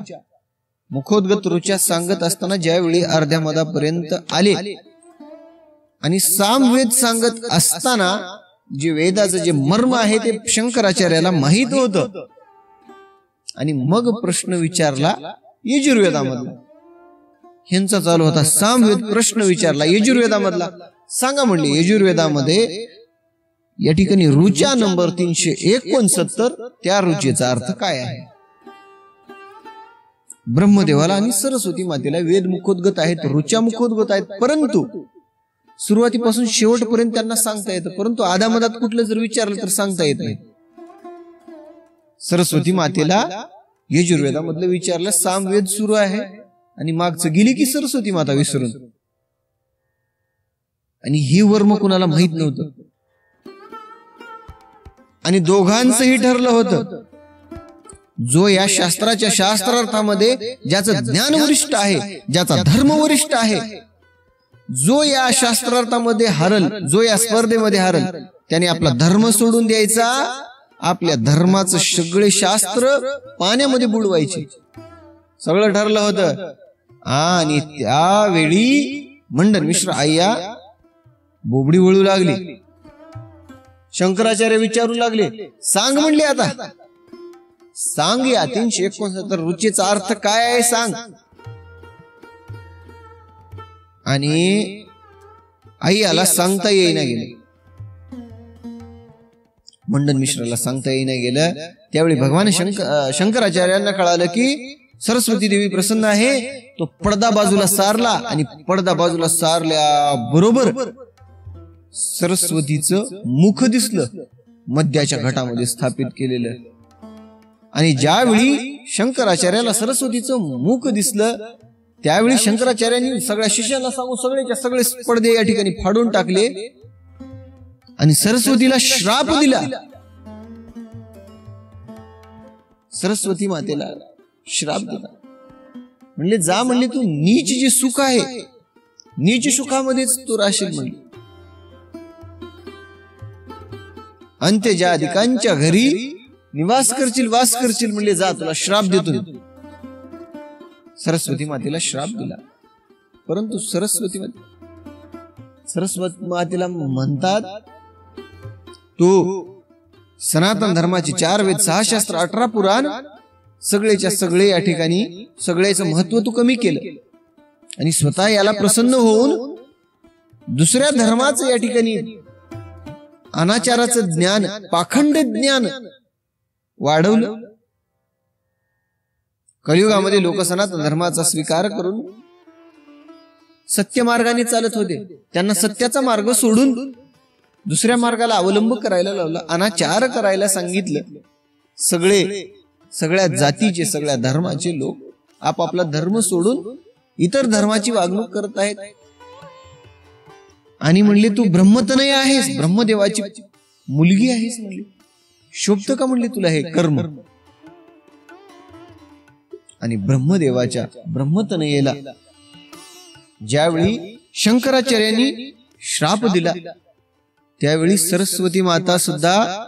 मुखोद्गत रुचा सांगत असताना ज्यावेळी अर्ध्या मधापर्यंत आले आणि सामवेद सांगत असताना जे वेदाचं जे मर्म आहे ते शंकराचार्याला माहित होतं. आणि मग प्रश्न विचारला यजुर्वेदामधला. ह्यांचा चालू होता सामवेद, प्रश्न विचारला यजुर्वेदामधला. सांगा म्हणले यजुर्वेदामध्ये या ठिकाणी रुचा नंबर 369, त्या रुचेचा अर्थ काय आहे. ब्रह्मदेवाला आणि सरस्वती मातेला वेद मुखोद्गत आहेत, रुचा मुखोद्गत आहेत, परंतु सुरुवातीपासून शेवटपर्यंत त्यांना सांगता येतं, परंतु आधामधात कुठलं जर विचारलं तर सांगता येत नाही. सरस्वती मातेला यजुर्वेदामधलं विचारलं, सामवेद सुरू आहे आणि मागचं गेली की सरस्वती माता विसरून. आणि ही वर्म कुणाला माहित नव्हतं. आणि दोघांचंही ठरलं होतं, जो या शास्त्राच्या शास्त्रार्थामध्ये ज्याचं ज्ञान वरिष्ठ आहे, ज्याचा धर्म वरिष्ठ आहे, जो या शास्त्रार्थामध्ये हरल, जो या स्पर्धेमध्ये हरल, त्याने आपला धर्म सोडून द्यायचा, आपल्या धर्माचं सगळे शास्त्र पाण्यामध्ये बुडवायचे. सगळं ठरलं होतं. आणि त्यावेळी मंडन मिश्र आय्या बोबडी वळू लागली. शंकराचार्य विचारू लागले, सांग म्हणले, आता सांग या 369 रुचेचा अर्थ काय आहे सांग. आणि आईला सांगता येईना गेले, मंडन मिश्राला सांगता येईना गेलं. त्यावेळी भगवान शंकराचार्यांना कळालं की सरस्वती देवी प्रसन्न आहे. तो पडदा बाजूला सारला आणि पडदा बाजूला सारल्या बरोबर सरस्वतीचं मुख दिसलं, मध्याच्या घटामध्ये स्थापित केलेलं. आणि ज्यावेळी शंकराचार्याला सरस्वतीचं मुख दिसलं, त्यावेळी शंकराचार्यांनी सगळ्या शिष्यांना सांगून सगळेच्या सगळे पडदे या ठिकाणी फाडून टाकले आणि सरस्वतीला श्राप दिला. सरस्वती मातेला श्राप दिला. म्हणले जा म्हणले, तू नीच जे सुख आहे, नीच सुखामध्येच तू राहशील म्हणले. अंत्यजादिकांच्या घरी निवास करशील, वास करशील म्हणले, जा तुला श्राप देतो. सरस्वती मातेला श्राप दिला. परंतु सरस्वती मातेला म्हणतात, तू सनातन धर्माचे 4 वेद, 6 शास्त्र, 18 पुराण, सगळेच्या सगळे या ठिकाणी सगळ्याचं महत्व तू कमी केलं आणि स्वतः याला प्रसन्न होऊन दुसऱ्या धर्माचं या ठिकाणी अनाचाराचं ज्ञान, पाखंड ज्ञान वाढवलं. कलियुगामध्ये लोक सनातन धर्माचा स्वीकार करून सत्य मार्गाने चालत होते. त्यांना सत्याचा मार्ग सोडून दुसऱ्या मार्गाला अवलंब करायला लावला, अनाचार करायला सांगितलं. सगळ्या जातीचे, सगळ्या धर्माचे लोक आपापला धर्म सोडून इतर धर्माची वागणूक करत आहेत. आणि म्हणले, तू ब्रह्मतनय आहेस, ब्रह्मदेवाची मुलगी आहेस म्हणले, शोभत का म्हणले तुला हे कर्म. आणि ब्रह्मदेवाच्या ब्रह्मतनयेला ज्यावेळी शंकराचार्यांनी श्राप दिला, त्यावेळी सरस्वती माता सुद्धा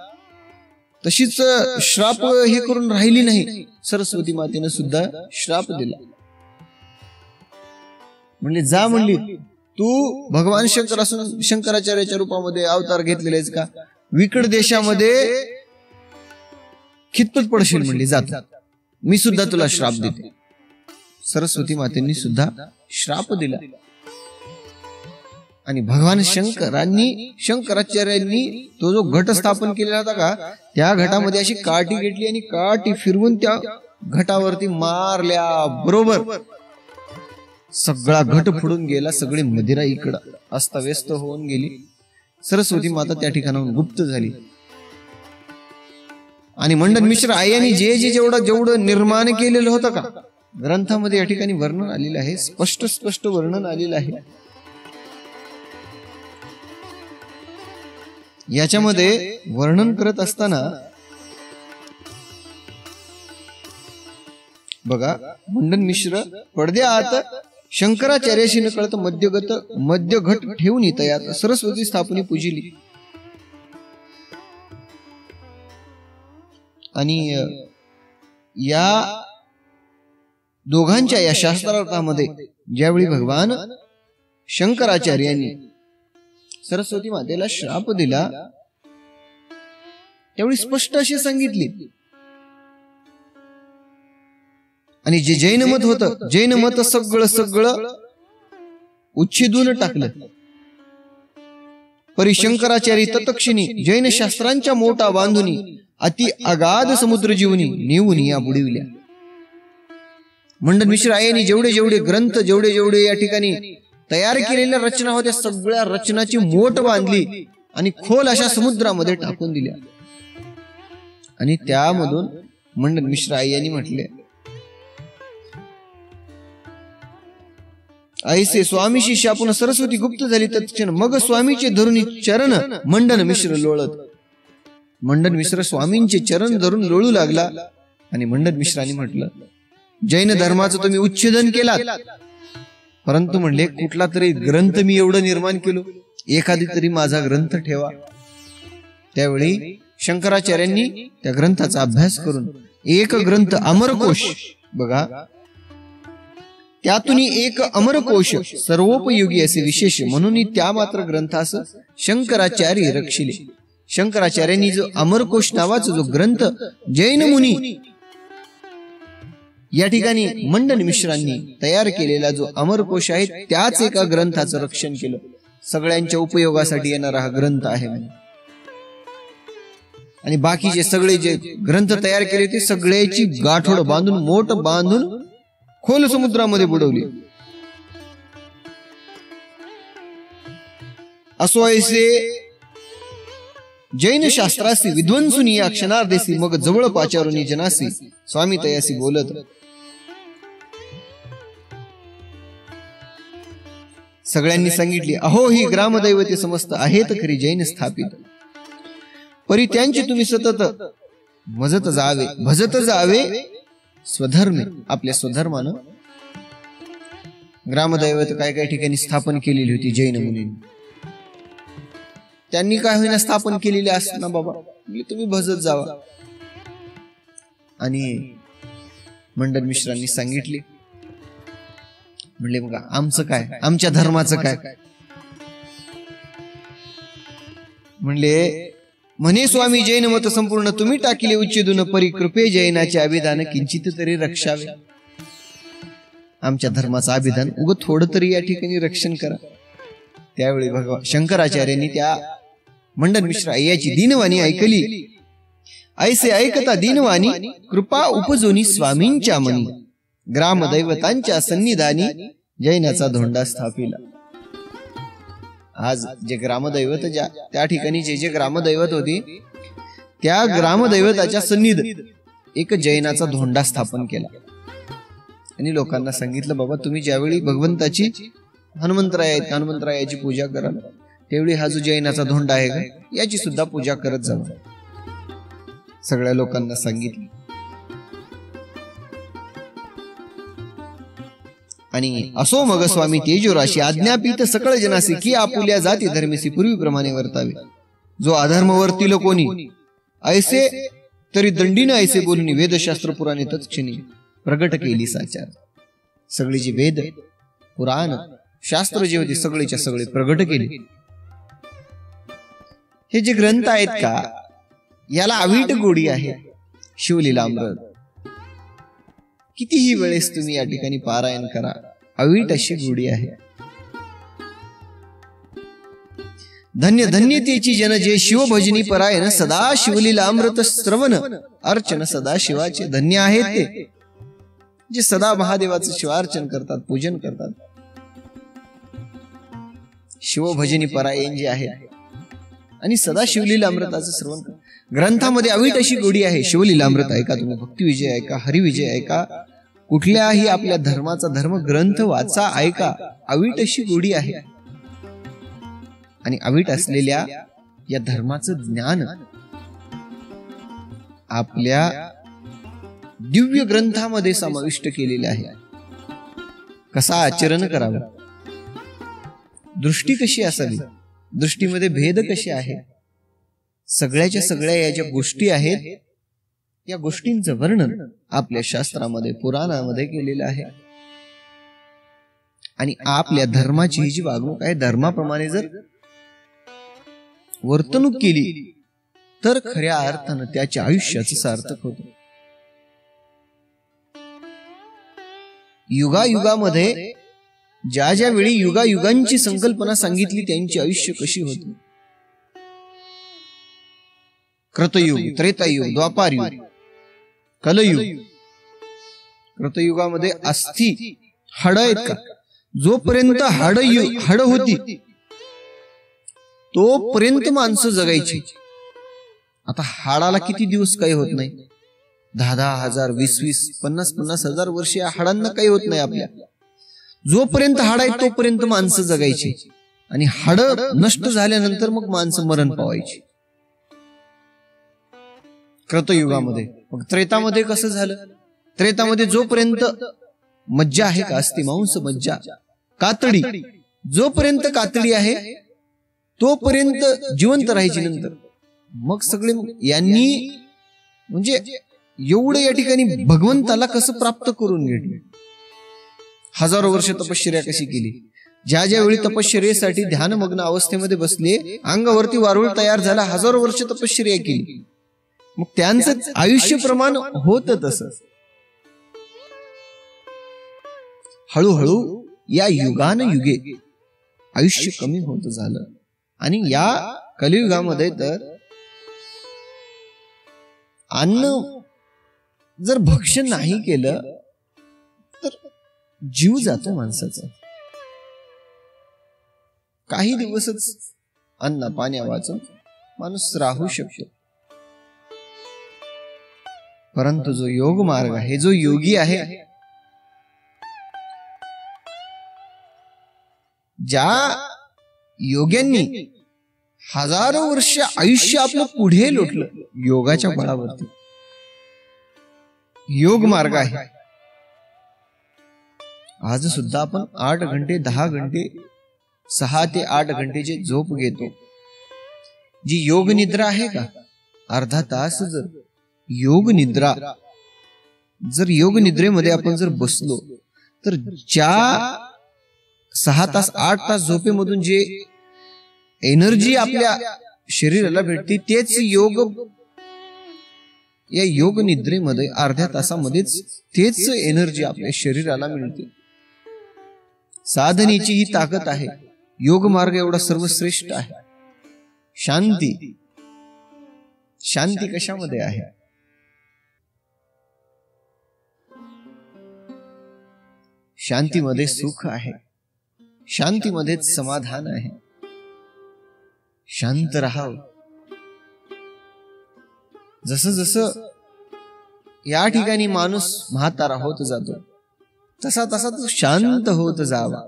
तशीच श्राप हे करून राहिली नाही. सरस्वती मातेनं सुद्धा श्राप दिला. म्हणले जा म्हणली, तू भगवान शंकर असून शंकराचार्याच्या रूपामध्ये अवतार घेतलेला आहेस का, विकट देशामध्ये खितपत पडशील म्हणली, जात मी सुद्धा तुला श्राप देते. सरस्वती मातेंनी सुद्धा श्राप दिला. आणि भगवान शंकराचार्यांनी तो जो घट स्थापन केलेला होता का, त्या घटामध्ये अशी काठी घेतली आणि काठी फिरवून त्या घटावरती मारल्या बरोबर सगळा घट फुडून गेला. सगळी मदिरा इकडं अस्ताव्यस्त होऊन गेली. सरस्वती माता त्या ठिकाणाहून गुप्त झाली. आणि मंडन मिश्र आयांनी जे जेवढं निर्माण केलेलं होतं का, ग्रंथामध्ये या ठिकाणी वर्णन आलेलं आहे, स्पष्ट वर्णन आलेलं आहे. याच्यामध्ये वर्णन करत असताना बघा, मंडन मिश्र पडद्या आत शंकराचार्याशी न कळत मध्यघट ठेवून तयात सरस्वती स्थापनी पूजिली. आणि या दोघांच्या या शास्त्रार्थामध्ये ज्यावेळी भगवान शंकराचार्यांनी सरस्वती मातेला श्राप दिला त्यावेळी स्पष्ट अशी सांगितली. आणि जे जैन मत होतं, जैन मत सगळं उच्छेदून टाकलं. परी शंकराचार्य तत्क्षणी जैन शास्त्रांच्या मोठा बांधुनी अति अगाध समुद्र जीवनी नेऊन या बुडविल्या. मंडन मिश्र यांनी जेवढे ग्रंथ जेवढे या ठिकाणी तयार केलेल्या रचना होत्या सगळ्या रचनाची मोठ बांधली आणि खोल अशा समुद्रामध्ये टाकून दिल्या. आणि त्यामधून मंडन मिश्र यांनी म्हटले, ऐसे स्वामीशी शापून सरस्वती गुप्त झाली तत्क्षण मग स्वामीचे धरून चरण मंडन मिश्र लोळत. मंडन मिश्र स्वामींचे चरण धरून लोळू लागला. आणि मंडन मिश्रांनी म्हटलं, जैन धर्माचं तुम्ही उच्छेदन केलात, परंतु म्हणले कुठला तरी ग्रंथ मी एवढं निर्माण केलो, एखादी तरी माझा ग्रंथ ठेवा. त्यावेळी शंकराचार्यांनी त्या ग्रंथाचा अभ्यास करून एक ग्रंथ अमरकोश, बघा त्यातून एक अमरकोश सर्वोपयोगी असे विशेष म्हणून त्या मात्र ग्रंथास शंकराचार्य रक्षिले. शंकराचार्यांनी जो अमरकोश नावाचा जो ग्रंथ जैन मुनी या ठिकाणी मंडन मिश्रांनी तयार केलेला जो अमरकोश आहे त्याच एका ग्रंथाचं रक्षण केलं. सगळ्यांच्या उपयोगासाठी येणारा हा ग्रंथ आहे. आणि बाकीचे सगळे जे ग्रंथ तयार केले ते सगळ्याची गाठोड बांधून मोठ बांधून खोल समुद्रामध्ये बुडवली. असो ऐसे जैन शास्त्रासी विद्वंसुनी या क्षणार्धेसी मग जवळ पाचारुनी जनासी स्वामी तयासी बोलत. सगळ्यांनी सांगितले, अहो ही ग्रामदैवते समस्त आहेत खरी जैन स्थापित, परी त्यांची तुम्ही सतत भजत जावे स्वधर्मे. आपल्या स्वधर्मानं ग्रामदैवत काय ठिकाणी स्थापन केलेली होती जैन मुनींनी. त्यांनी काय होईना स्थापन केलेले असताना बाबा तुम्ही भजत जावा. आणि मंडन मिश्रांनी सांगितले, म्हणले बघा आमचं काय, आमच्या धर्माचं काय. म्हणले म्हणे स्वामी जैन मत संपूर्ण तुम्ही टाकिले उच्छेदून परी कृपे जैनाचे अभिधान किंचित तरी रक्षावे. आमच्या धर्माचं अभिधान उगं थोडं तरी या ठिकाणी रक्षण करा. त्यावेळी भगवान शंकराचार्यांनी त्या मंडन मिश्र याची दीनवाणी ऐकली. ऐसे ऐकता दीनवाणी कृपा उपजोनी स्वामींच्या मनी ग्रामदैवतांच्या सन्निधानी जैनाचा धोंडा स्थापिला. आज जे ग्रामदैवत त्या ठिकाणी जे ग्रामदैवत होती त्या ग्रामदैवताच्या सन्निध एक जैनाचा धोंडा स्थापन केला. आणि लोकांना सांगितलं, बाबा तुम्ही ज्यावेळी भगवंताची हनुमंतरायाची पूजा कराल त्यावेळी हा जो जैनाचा धोंडा आहे का याची सुद्धा पूजा करत जावा. सगळ्या लोकांना सांगितलं. आणि असो मग स्वामी तेजोराशी आज्ञापित सकळ जनासी की आपुल्या जाती धर्मेसी पूर्वीप्रमाणे वर्तावे. जो अधर्म वर्तिल कोणी ऐसे तरी दंडीने ऐसे बोलून वेदशास्त्र पुराणे तत्क्षणी प्रगट केली साचार. सगळी जी वेद पुराण शास्त्र जे होते सगळेच्या सगळे प्रगट केले. हे जे ग्रंथ आहेत का याला अवीट गोडी आहे. शिवलीलामृत कितीही वेळेस तुम्ही या ठिकाणी पारायण करा, अवीट अशी गोडी आहे. धन्य धन्य त्याची जन जे शिवभजनी परायण सदा शिवलीलामृत श्रवण अर्चन सदा शिवाचे. धन्य आहेत ते जे सदा महादेवाचं शिवार्चन करतात, पूजन करतात. शिवभजनी परायण जे आहे आणि सदा शिवलीलामृताचं श्रवण करतात. ग्रंथामध्ये अवीट अशी गोडी आहे. शिवलीलामृत ऐका तुम्ही, भक्ती विजय ऐका, हरिविजय ऐका, कुठल्याही आपल्या धर्माचा धर्म ग्रंथ वाचा, ऐका. अवीट अशी गोडी आहे. आणि अवीट असलेल्या या धर्माचं ज्ञान आपल्या दिव्य ग्रंथामध्ये समाविष्ट केलेले आहे. कसा आचरण करावं, दृष्टी कशी असावी, दृष्टीमध्ये भेद कसे आहे, सगळ्याच्या सगळ्या या ज्या गोष्टी आहेत या गोष्टींचं वर्णन आपल्या शास्त्रामध्ये पुराणामध्ये केलेलं आहे. आणि आपल्या धर्माची ही जी वागणूक आहे, धर्माप्रमाणे जर वर्तणूक केली तर खऱ्या अर्थानं त्याच्या आयुष्याचं सार्थक होतं. युगायुगामध्ये ज्या ज्या वेळी युगायुगांची संकल्पना सांगितली त्यांची आयुष्य कशी होती. कृतयुग, त्रेतायुग, द्वापारयुग, कलयुग. कृतयुगामध्ये अस्थि हाड आहेत का, जोपर्यंत हाड होती तोपर्यंत माणसं जगायची. आता हाडाला किती दिवस काही होत नाही, 10,000, 20,000, 50,000 वर्ष या हाडांना काही होत नाही. आपल्या जोपर्यंत हाड आहे तोपर्यंत माणसं जगायची आणि हाड नष्ट झाल्यानंतर मग माणसं मरण पावायची. कृतयुगामध्ये. मग त्रेतामध्ये कसं झालं, त्रेतामध्ये जोपर्यंत मज्जा आहे का, असते मांस मज्जा, कातडी, जोपर्यंत कातडी आहे तोपर्यंत जिवंत राहायची. नंतर मग सगळे यांनी म्हणजे एवढं या ठिकाणी भगवंताला कसं प्राप्त करून घेतलं, हजारो वर्ष तपश्चर्या कशी केली. ज्या ज्या वेळी तपश्चर्येसाठी ध्यानमग्न अवस्थेमध्ये बसले, अंगावरती वारुळ तयार झाला, हजारो वर्ष तपश्चर्या केली. मग त्यांचं आयुष्य प्रमाण होत तसं. हळूहळू या युगानुयुगे आयुष्य कमी होत झालं. आणि या कलियुगामध्ये तर अन्न जर भक्षण नाही केलं तर जीव जातो माणसाचा. काही दिवसच अन्न पाण्या वाचून माणूस राहू शकतो. परंतु जो योग मार्ग आहे, जो योगी आहे, ज्या योग्यांनी हजारो वर्ष आयुष्य आपलं पुढे लोटलं योगाच्या बळावरती, योग मार्ग आहे. आज सुद्धा आपण 8 घंटे 10 घंटे 6 ते 8 घंटेची झोप घेतो. जी योग निद्रा आहे का, अर्धा तास जर योग निद्रा, जर योग निद्रेमध्ये आपण जर बसलो तर ज्या 6 तास 8 तास झोपेमधून जे एनर्जी आपल्या शरीराला भेटते तेच योग या योग निद्रेमध्ये अर्ध्या तासामध्येच तेच एनर्जी आपल्या शरीराला मिळते. साधनेची ही ताकद आहे. योग मार्ग एवढा सर्वश्रेष्ठ आहे. शांती, शांती कशामध्ये आहे, शांतीमध्ये सुख आहे, शांतीमध्येच समाधान आहे. शांत राहावं. जसं जसं या ठिकाणी माणूस म्हातारा होत जातो तसा तसा तो शांत होत जावा.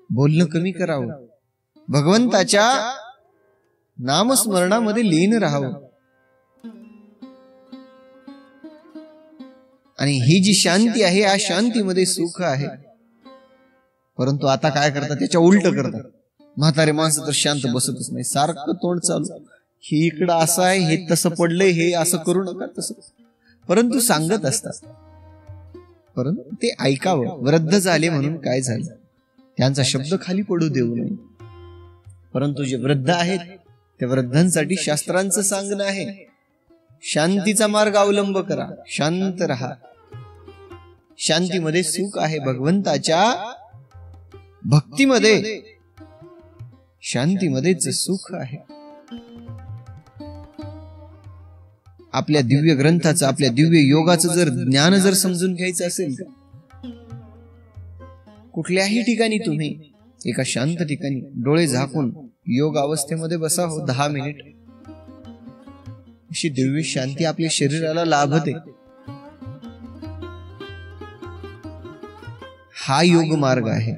बोलणं कमी करावं, भगवंताच्या नामस्मरणामध्ये लीन राहावं. आणि ही जी शांती आहे या शांतीमध्ये सुख आहे. परंतु आता काय करतात, त्याच्या उलट करतात. म्हातारे माणसं तर शांत बसतच नाही, सारखं तोंड चालू, हे इकडं असं आहे, हे तसं पडलंय, हे असं करू नका तसं. परंतु सांगत असतात, परंतु ते ऐकावं. वृद्ध झाले म्हणून काय झालं, त्यांचा शब्द खाली पडू देऊ नये. परंतु जे वृद्ध आहेत त्या वृद्धांसाठी शास्त्रांचं सांगणं आहे, शांतीचा मार्ग अवलंब करा, शांत रहा. शांतीमध्ये सुख आहे. भगवंताच्या भक्तीमध्ये शांतीमध्येच सुख आहे. आपल्या दिव्य ग्रंथाचं, आपल्या दिव्य योगाचं जर ज्ञान जर समजून घ्यायचं असेल का, कुठल्याही ठिकाणी तुम्ही एका शांत ठिकाणी डोळे झाकून योग अवस्थेमध्ये बसा हो 10 मिनिट. अशी दिव्य शांती आपल्या शरीराला लाभते. हा योग मार्ग आहे.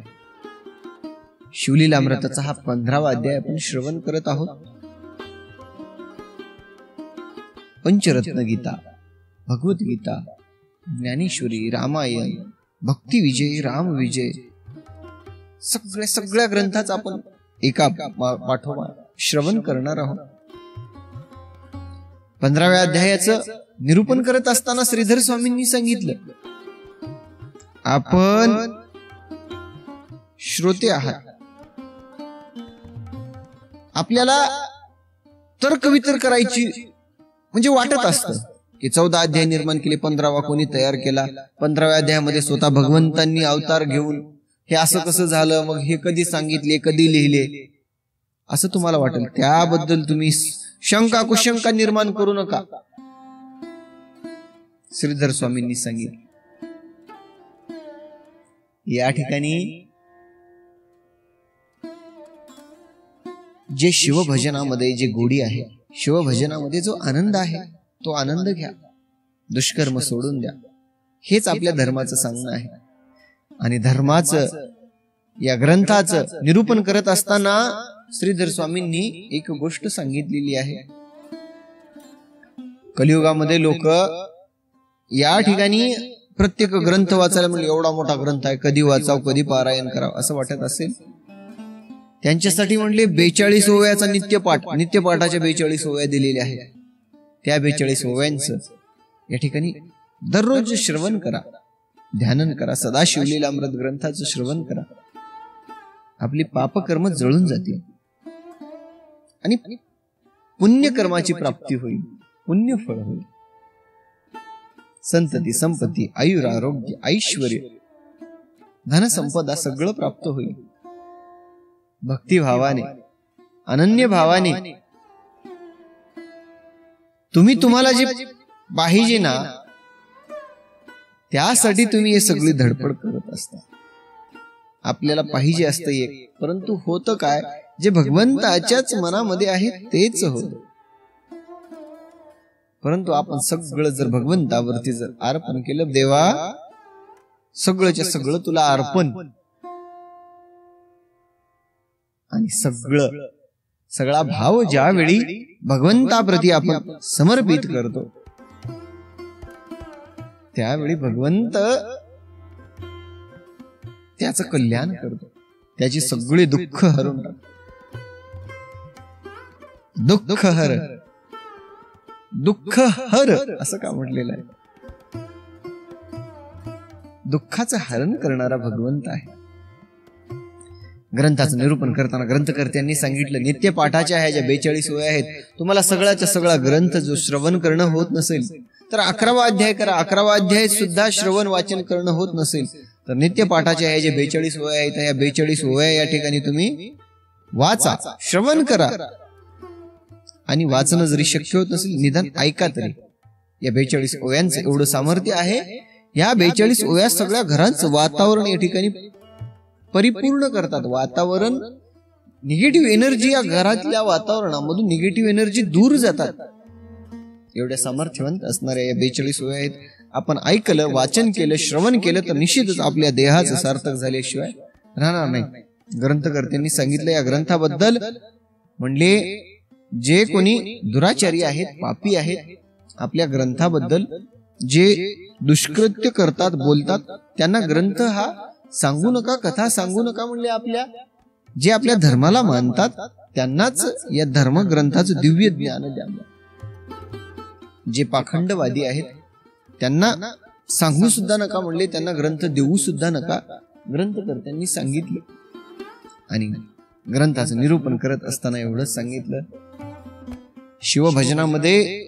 शिवलीलामृताचा हा 15वा अध्याय आपण श्रवण करत आहोत. पंचरत्न गीता, भगवद्गीता, ज्ञानेश्वरी, रामायण, भक्ती विजय, राम विजय, सगळ्या ग्रंथाचा आपण एका पाठोपाठ श्रवण करणार आहोत. 15व्या अध्यायाचं निरूपण करत असताना श्रीधर स्वामींनी सांगितलं, आपण श्रोते आहात, आपल्याला तर्कवितर्क करायची म्हणजे वाटत असतं की 14 अध्याय निर्माण केले, 15वा कोणी तयार केला, 15व्या अध्यायामध्ये स्वतः भगवंतांनी अवतार घेऊन हे असं कसं झालं, मग हे कधी सांगितले, कधी लिहिले, असं तुम्हाला वाटेल. त्याबद्दल तुम्ही शंका कुशंका निर्माण करू नका. श्रीधर स्वामींनी सांगितलं, या ठिकाणी जे शिवभजनामध्ये जे गोडी आहे, शिवभजनामध्ये जो आनंद आहे, तो आनंद घ्या, दुष्कर्म सोडून द्या. हेच आपल्या धर्माचं सांगणं आहे. आणि धर्माचं या ग्रंथाचं निरूपण करत असताना श्रीधर स्वामींनी एक गोष्ट सांगितलेली आहे. कलियुगामध्ये लोक या ठिकाणी प्रत्येक ग्रंथ वाचायला म्हणजे एवढा मोठा ग्रंथ आहे, कधी वाचाव, कधी पारायण करावं असं वाटत असेल. त्यांच्यासाठी म्हणले 42 ओव्याचा नित्यपाठाच्या 42 ओव्या दिलेल्या आहेत. त्या 42 ओव्यांचं या ठिकाणी दररोज श्रवण करा, ध्यानन करा, सदाशिवलीला अमृत ग्रंथाचं श्रवण करा. आपली पापकर्म जळून जातील आणि पुण्यकर्माची प्राप्ती होईल, पुण्यफळ होईल. संतती, संपत्ती, आयुर, आरोग्य, ऐश्वर्य, धनसंपदा सगळं प्राप्त होईल. भक्तिभावाने, अनन्य भावाने तुम्हाला जे पाहिजे ना, त्यासाठी तुम्ही हे सगळी धडपड करत असता. आपल्याला पाहिजे असतं एक, परंतु होतं काय, जे भगवंताच्याच मनामध्ये आहे तेच होत. परंतु आपण सगळं जर भगवंतावरती जर अर्पण केलं, देवा सगळंच्या सगळं तुला अर्पण, आणि सगळा भाव ज्यावेळी भगवंताप्रती आपण समर्पित करतो, त्यावेळी भगवंत त्याचं कल्याण करतो, त्याची सगळी दुःख हरून टाकतो. दुःख हर, दुःख हर असं का म्हटलेलं आहे? दुःखाचं हरण करणारा भगवंत आहे. ग्रंथाचं निरूपण करताना ग्रंथकर्त्यांनी सांगितलं, नित्यपाठाच्या ह्या ज्या 42 ओव्या आहेत, तुम्हाला सगळ्याचा सगळा ग्रंथ जो श्रवण करणं होत नसेल तर 11वा अध्याय करा. 11वा अध्याय सुद्धा श्रवण वाचन करणं होत नसेल तर नित्यपाठाच्या ह्या ज्या 42 ओव्या आहेत, या 42 ओव्या या ठिकाणी तुम्ही वाचा, श्रवण करा. आणि वाचणं जरी शक्य होत नसेल, निदान ऐका तरी. या 42 ओव्यांचं एवढं सामर्थ्य आहे. या 42 ओव्या सगळ्या घरांचं वातावरण या ठिकाणी परिपूर्ण करतात. वातावरण, निगेटिव्ह एनर्जी, या घरातल्या वातावरणामधून निगेटिव्ह एनर्जी दूर जातात. एवढ्या सामर्थ्यवंत असणाऱ्या या 42 ओव्या आहेत. आपण ऐकलं, वाचन केलं, श्रवण केलं तर निश्चितच आपल्या देहाचं सार्थक झाल्याशिवाय राहणार नाही. ग्रंथकर्त्यांनी सांगितलं या ग्रंथाबद्दल, म्हणले जे कोणी दुराचारी आहेत, पापी आहेत, आपल्या ग्रंथाबद्दल जे दुष्कृत्य करतात, बोलतात, त्यांना ग्रंथ हा सांगू नका, कथा सांगू नका. म्हणले आपल्या धर्माला मानतात त्यांनाच या धर्म ग्रंथाचं दिव्य ज्ञान द्या. जे पाखंडवादी आहेत त्यांना सांगू सुद्धा नका, म्हणले त्यांना ग्रंथ देऊ सुद्धा नका, ग्रंथकर्त्यांनी सांगितलं. आणि ग्रंथाचं निरूपण करत असताना एवढंच सांगितलं, शिवभजनामध्ये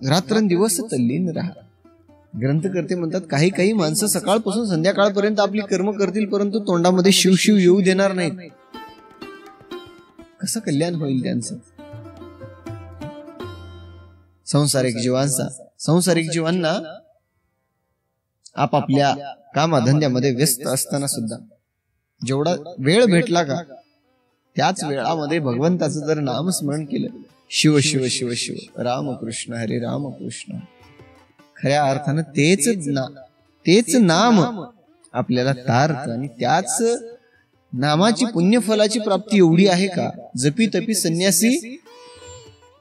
रात्रंदिवस तल्लीन राहा. ग्रंथकर्ते म्हणतात, काही काही माणसं सकाळपासून संध्याकाळपर्यंत आपली कर्म करतील, परंतु तोंडामध्ये शिव शिव येऊ देणार नाहीत. कसं कल्याण होईल त्यांचं? संसारिक जीवांना आपापल्या कामाधंद्यामध्ये व्यस्त असताना सुद्धा जेवढा वेळ भेटला का, त्याच वेळामध्ये भगवंताचं जर नामस्मरण केलं, शिव शिव शिव शिव, रामकृष्ण हरे रामकृष्ण, खऱ्या अर्थानं तेच नाम आपल्याला तारतं. आणि त्याच नामाची पुण्यफलाची प्राप्ती एवढी आहे का, जपी तपी संन्यासी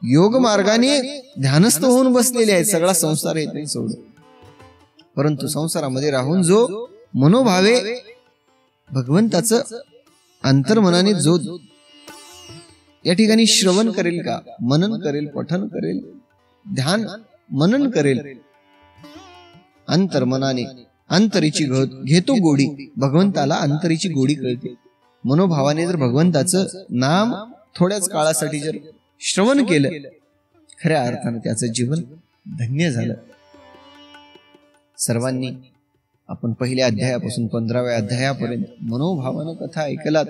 योग मार्गाने ध्यानस्थ होऊन बसलेले आहेत, सगळा संसार येते सोडून. परंतु संसारामध्ये राहून जो मनोभावे भगवंताचं अंतर्मनाने जो या ठिकाणी श्रवण करेल का, मनन करेल, पठन करेल, ध्यान मनन करेल, अंतर्मनाने अंतरीची घेतो गोडी, भगवंताला अंतरीची गोडी कळते. मनोभावाने जर भगवंताचं नाम थोड्याच काळासाठी जर श्रवण केलं, खऱ्या अर्थानं त्याचं जीवन धन्य झालं. सर्वांनी आपण पहिल्या अध्यायापासून 15व्या अध्यायापर्यंत मनोभावानं कथा ऐकलात.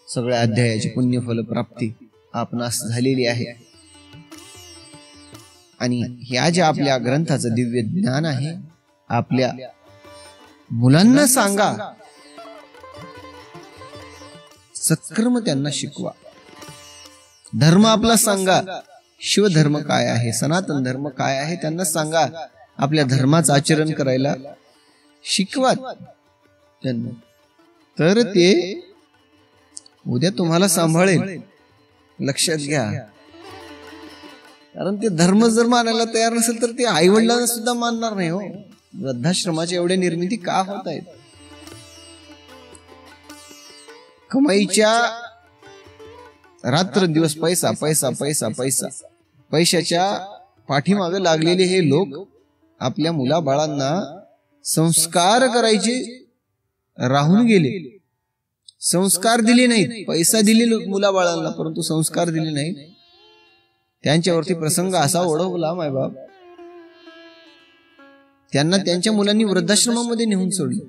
सगळ्या अध्यायाची पुण्यफल प्राप्ती आपणास झालेली आहे. आणि ह्या ज्या आपल्या ग्रंथाचं दिव्य ज्ञान आहे, आपल्या मुलांना सांगा, सत्कर्म त्यांना शिकवा, धर्म आपला सांगा, शिवधर्म काय आहे, सनातन धर्म काय आहे त्यांना सांगा, आपल्या धर्माचं आचरण करायला शिकवा त्यांना. तर ते उद्या तुम्हाला सांभाळेल. लक्षात घ्या. कारण ते धर्म जर मानायला तयार नसेल तर ते आई वडिलांना सुद्धा मानणार नाही. हो, वृद्धाश्रमाच्या एवढ्या निर्मिती का होत आहेत? कमाईच्या रात्र दिवस पैसा पैसा पैसा पैसा, पैशाच्या पाठीमागे लागलेले हे लोक आपल्या मुलाबाळांना संस्कार करायचे राहून गेले. संस्कार दिले नाहीत. पैसा दिले मुलाबाळांना, परंतु संस्कार दिले नाहीत. त्यांच्यावरती प्रसंग असा ओढवला मायबाप, त्यांना त्यांच्या मुलांनी वृद्धाश्रमामध्ये नेऊन सोडले.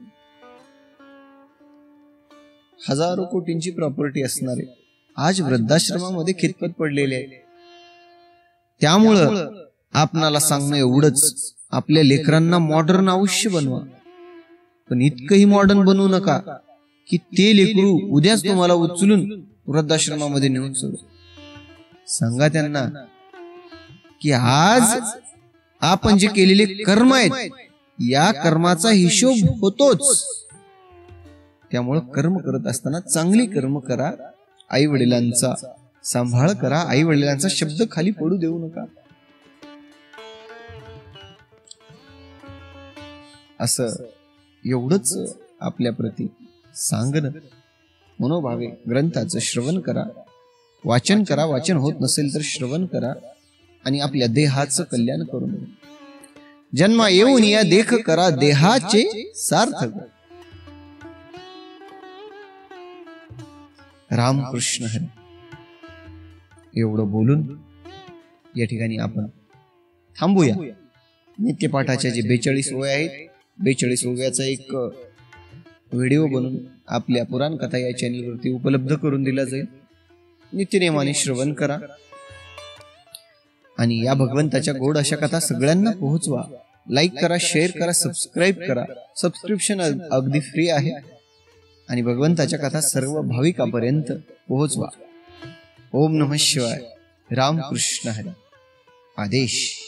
हजारो कोटींची प्रॉपर्टी असणारे आज वृद्धाश्रमामध्ये खितपत पडलेले आहे. त्यामुळं आपणाला सांगणं एवढंच, आपल्या लेकरांना मॉडर्न आयुष्य बनवा, पण इतकंही मॉडर्न बनवू नका की ते लेकरू उद्याच तुम्हाला उचलून वृद्धाश्रमामध्ये नेऊन सोड. सांगा त्यांना की आज आपण जे केलेले कर्म आहेत, या कर्माचा हिशोब होतोच. त्यामुळे कर्म करत असताना चांगली कर्म करा, आई वडिलांचा सांभाळ करा, आई वडिलांचा शब्द खाली पडू देऊ नका. असं एवढंच आपल्या प्रती सांगणं. मनोभावे ग्रंथाचं श्रवण करा, वाचन करा, वाचन होत नसेल तर श्रवण करा आणि आपल्या देहाचं कल्याण करून जन्मा येऊन या देख करा देहाचे सार्थक. रामकृष्ण हरी. एवढं बोलून या ठिकाणी आपण थांबूया. नित्यपाठाच्या जे 42 ओव्या आहेत, 42 ओव्याचा एक व्हिडिओ बनवून आपल्या पुराण कथा या चॅनलवरती उपलब्ध करून दिला जाईल. नित्यनेमाने श्रवण करा आणि या भगवंताच्या गोड अशा कथा सगळ्यांना पोहोचवा. लाईक करा, शेअर करा, सबस्क्राईब करा. सबस्क्रिप्शन अगदी फ्री आहे आणि भगवंताच्या कथा सर्व भाविकांपर्यंत पोहोचवा. ओम नमः शिवाय. रामकृष्ण हरी. आदेश.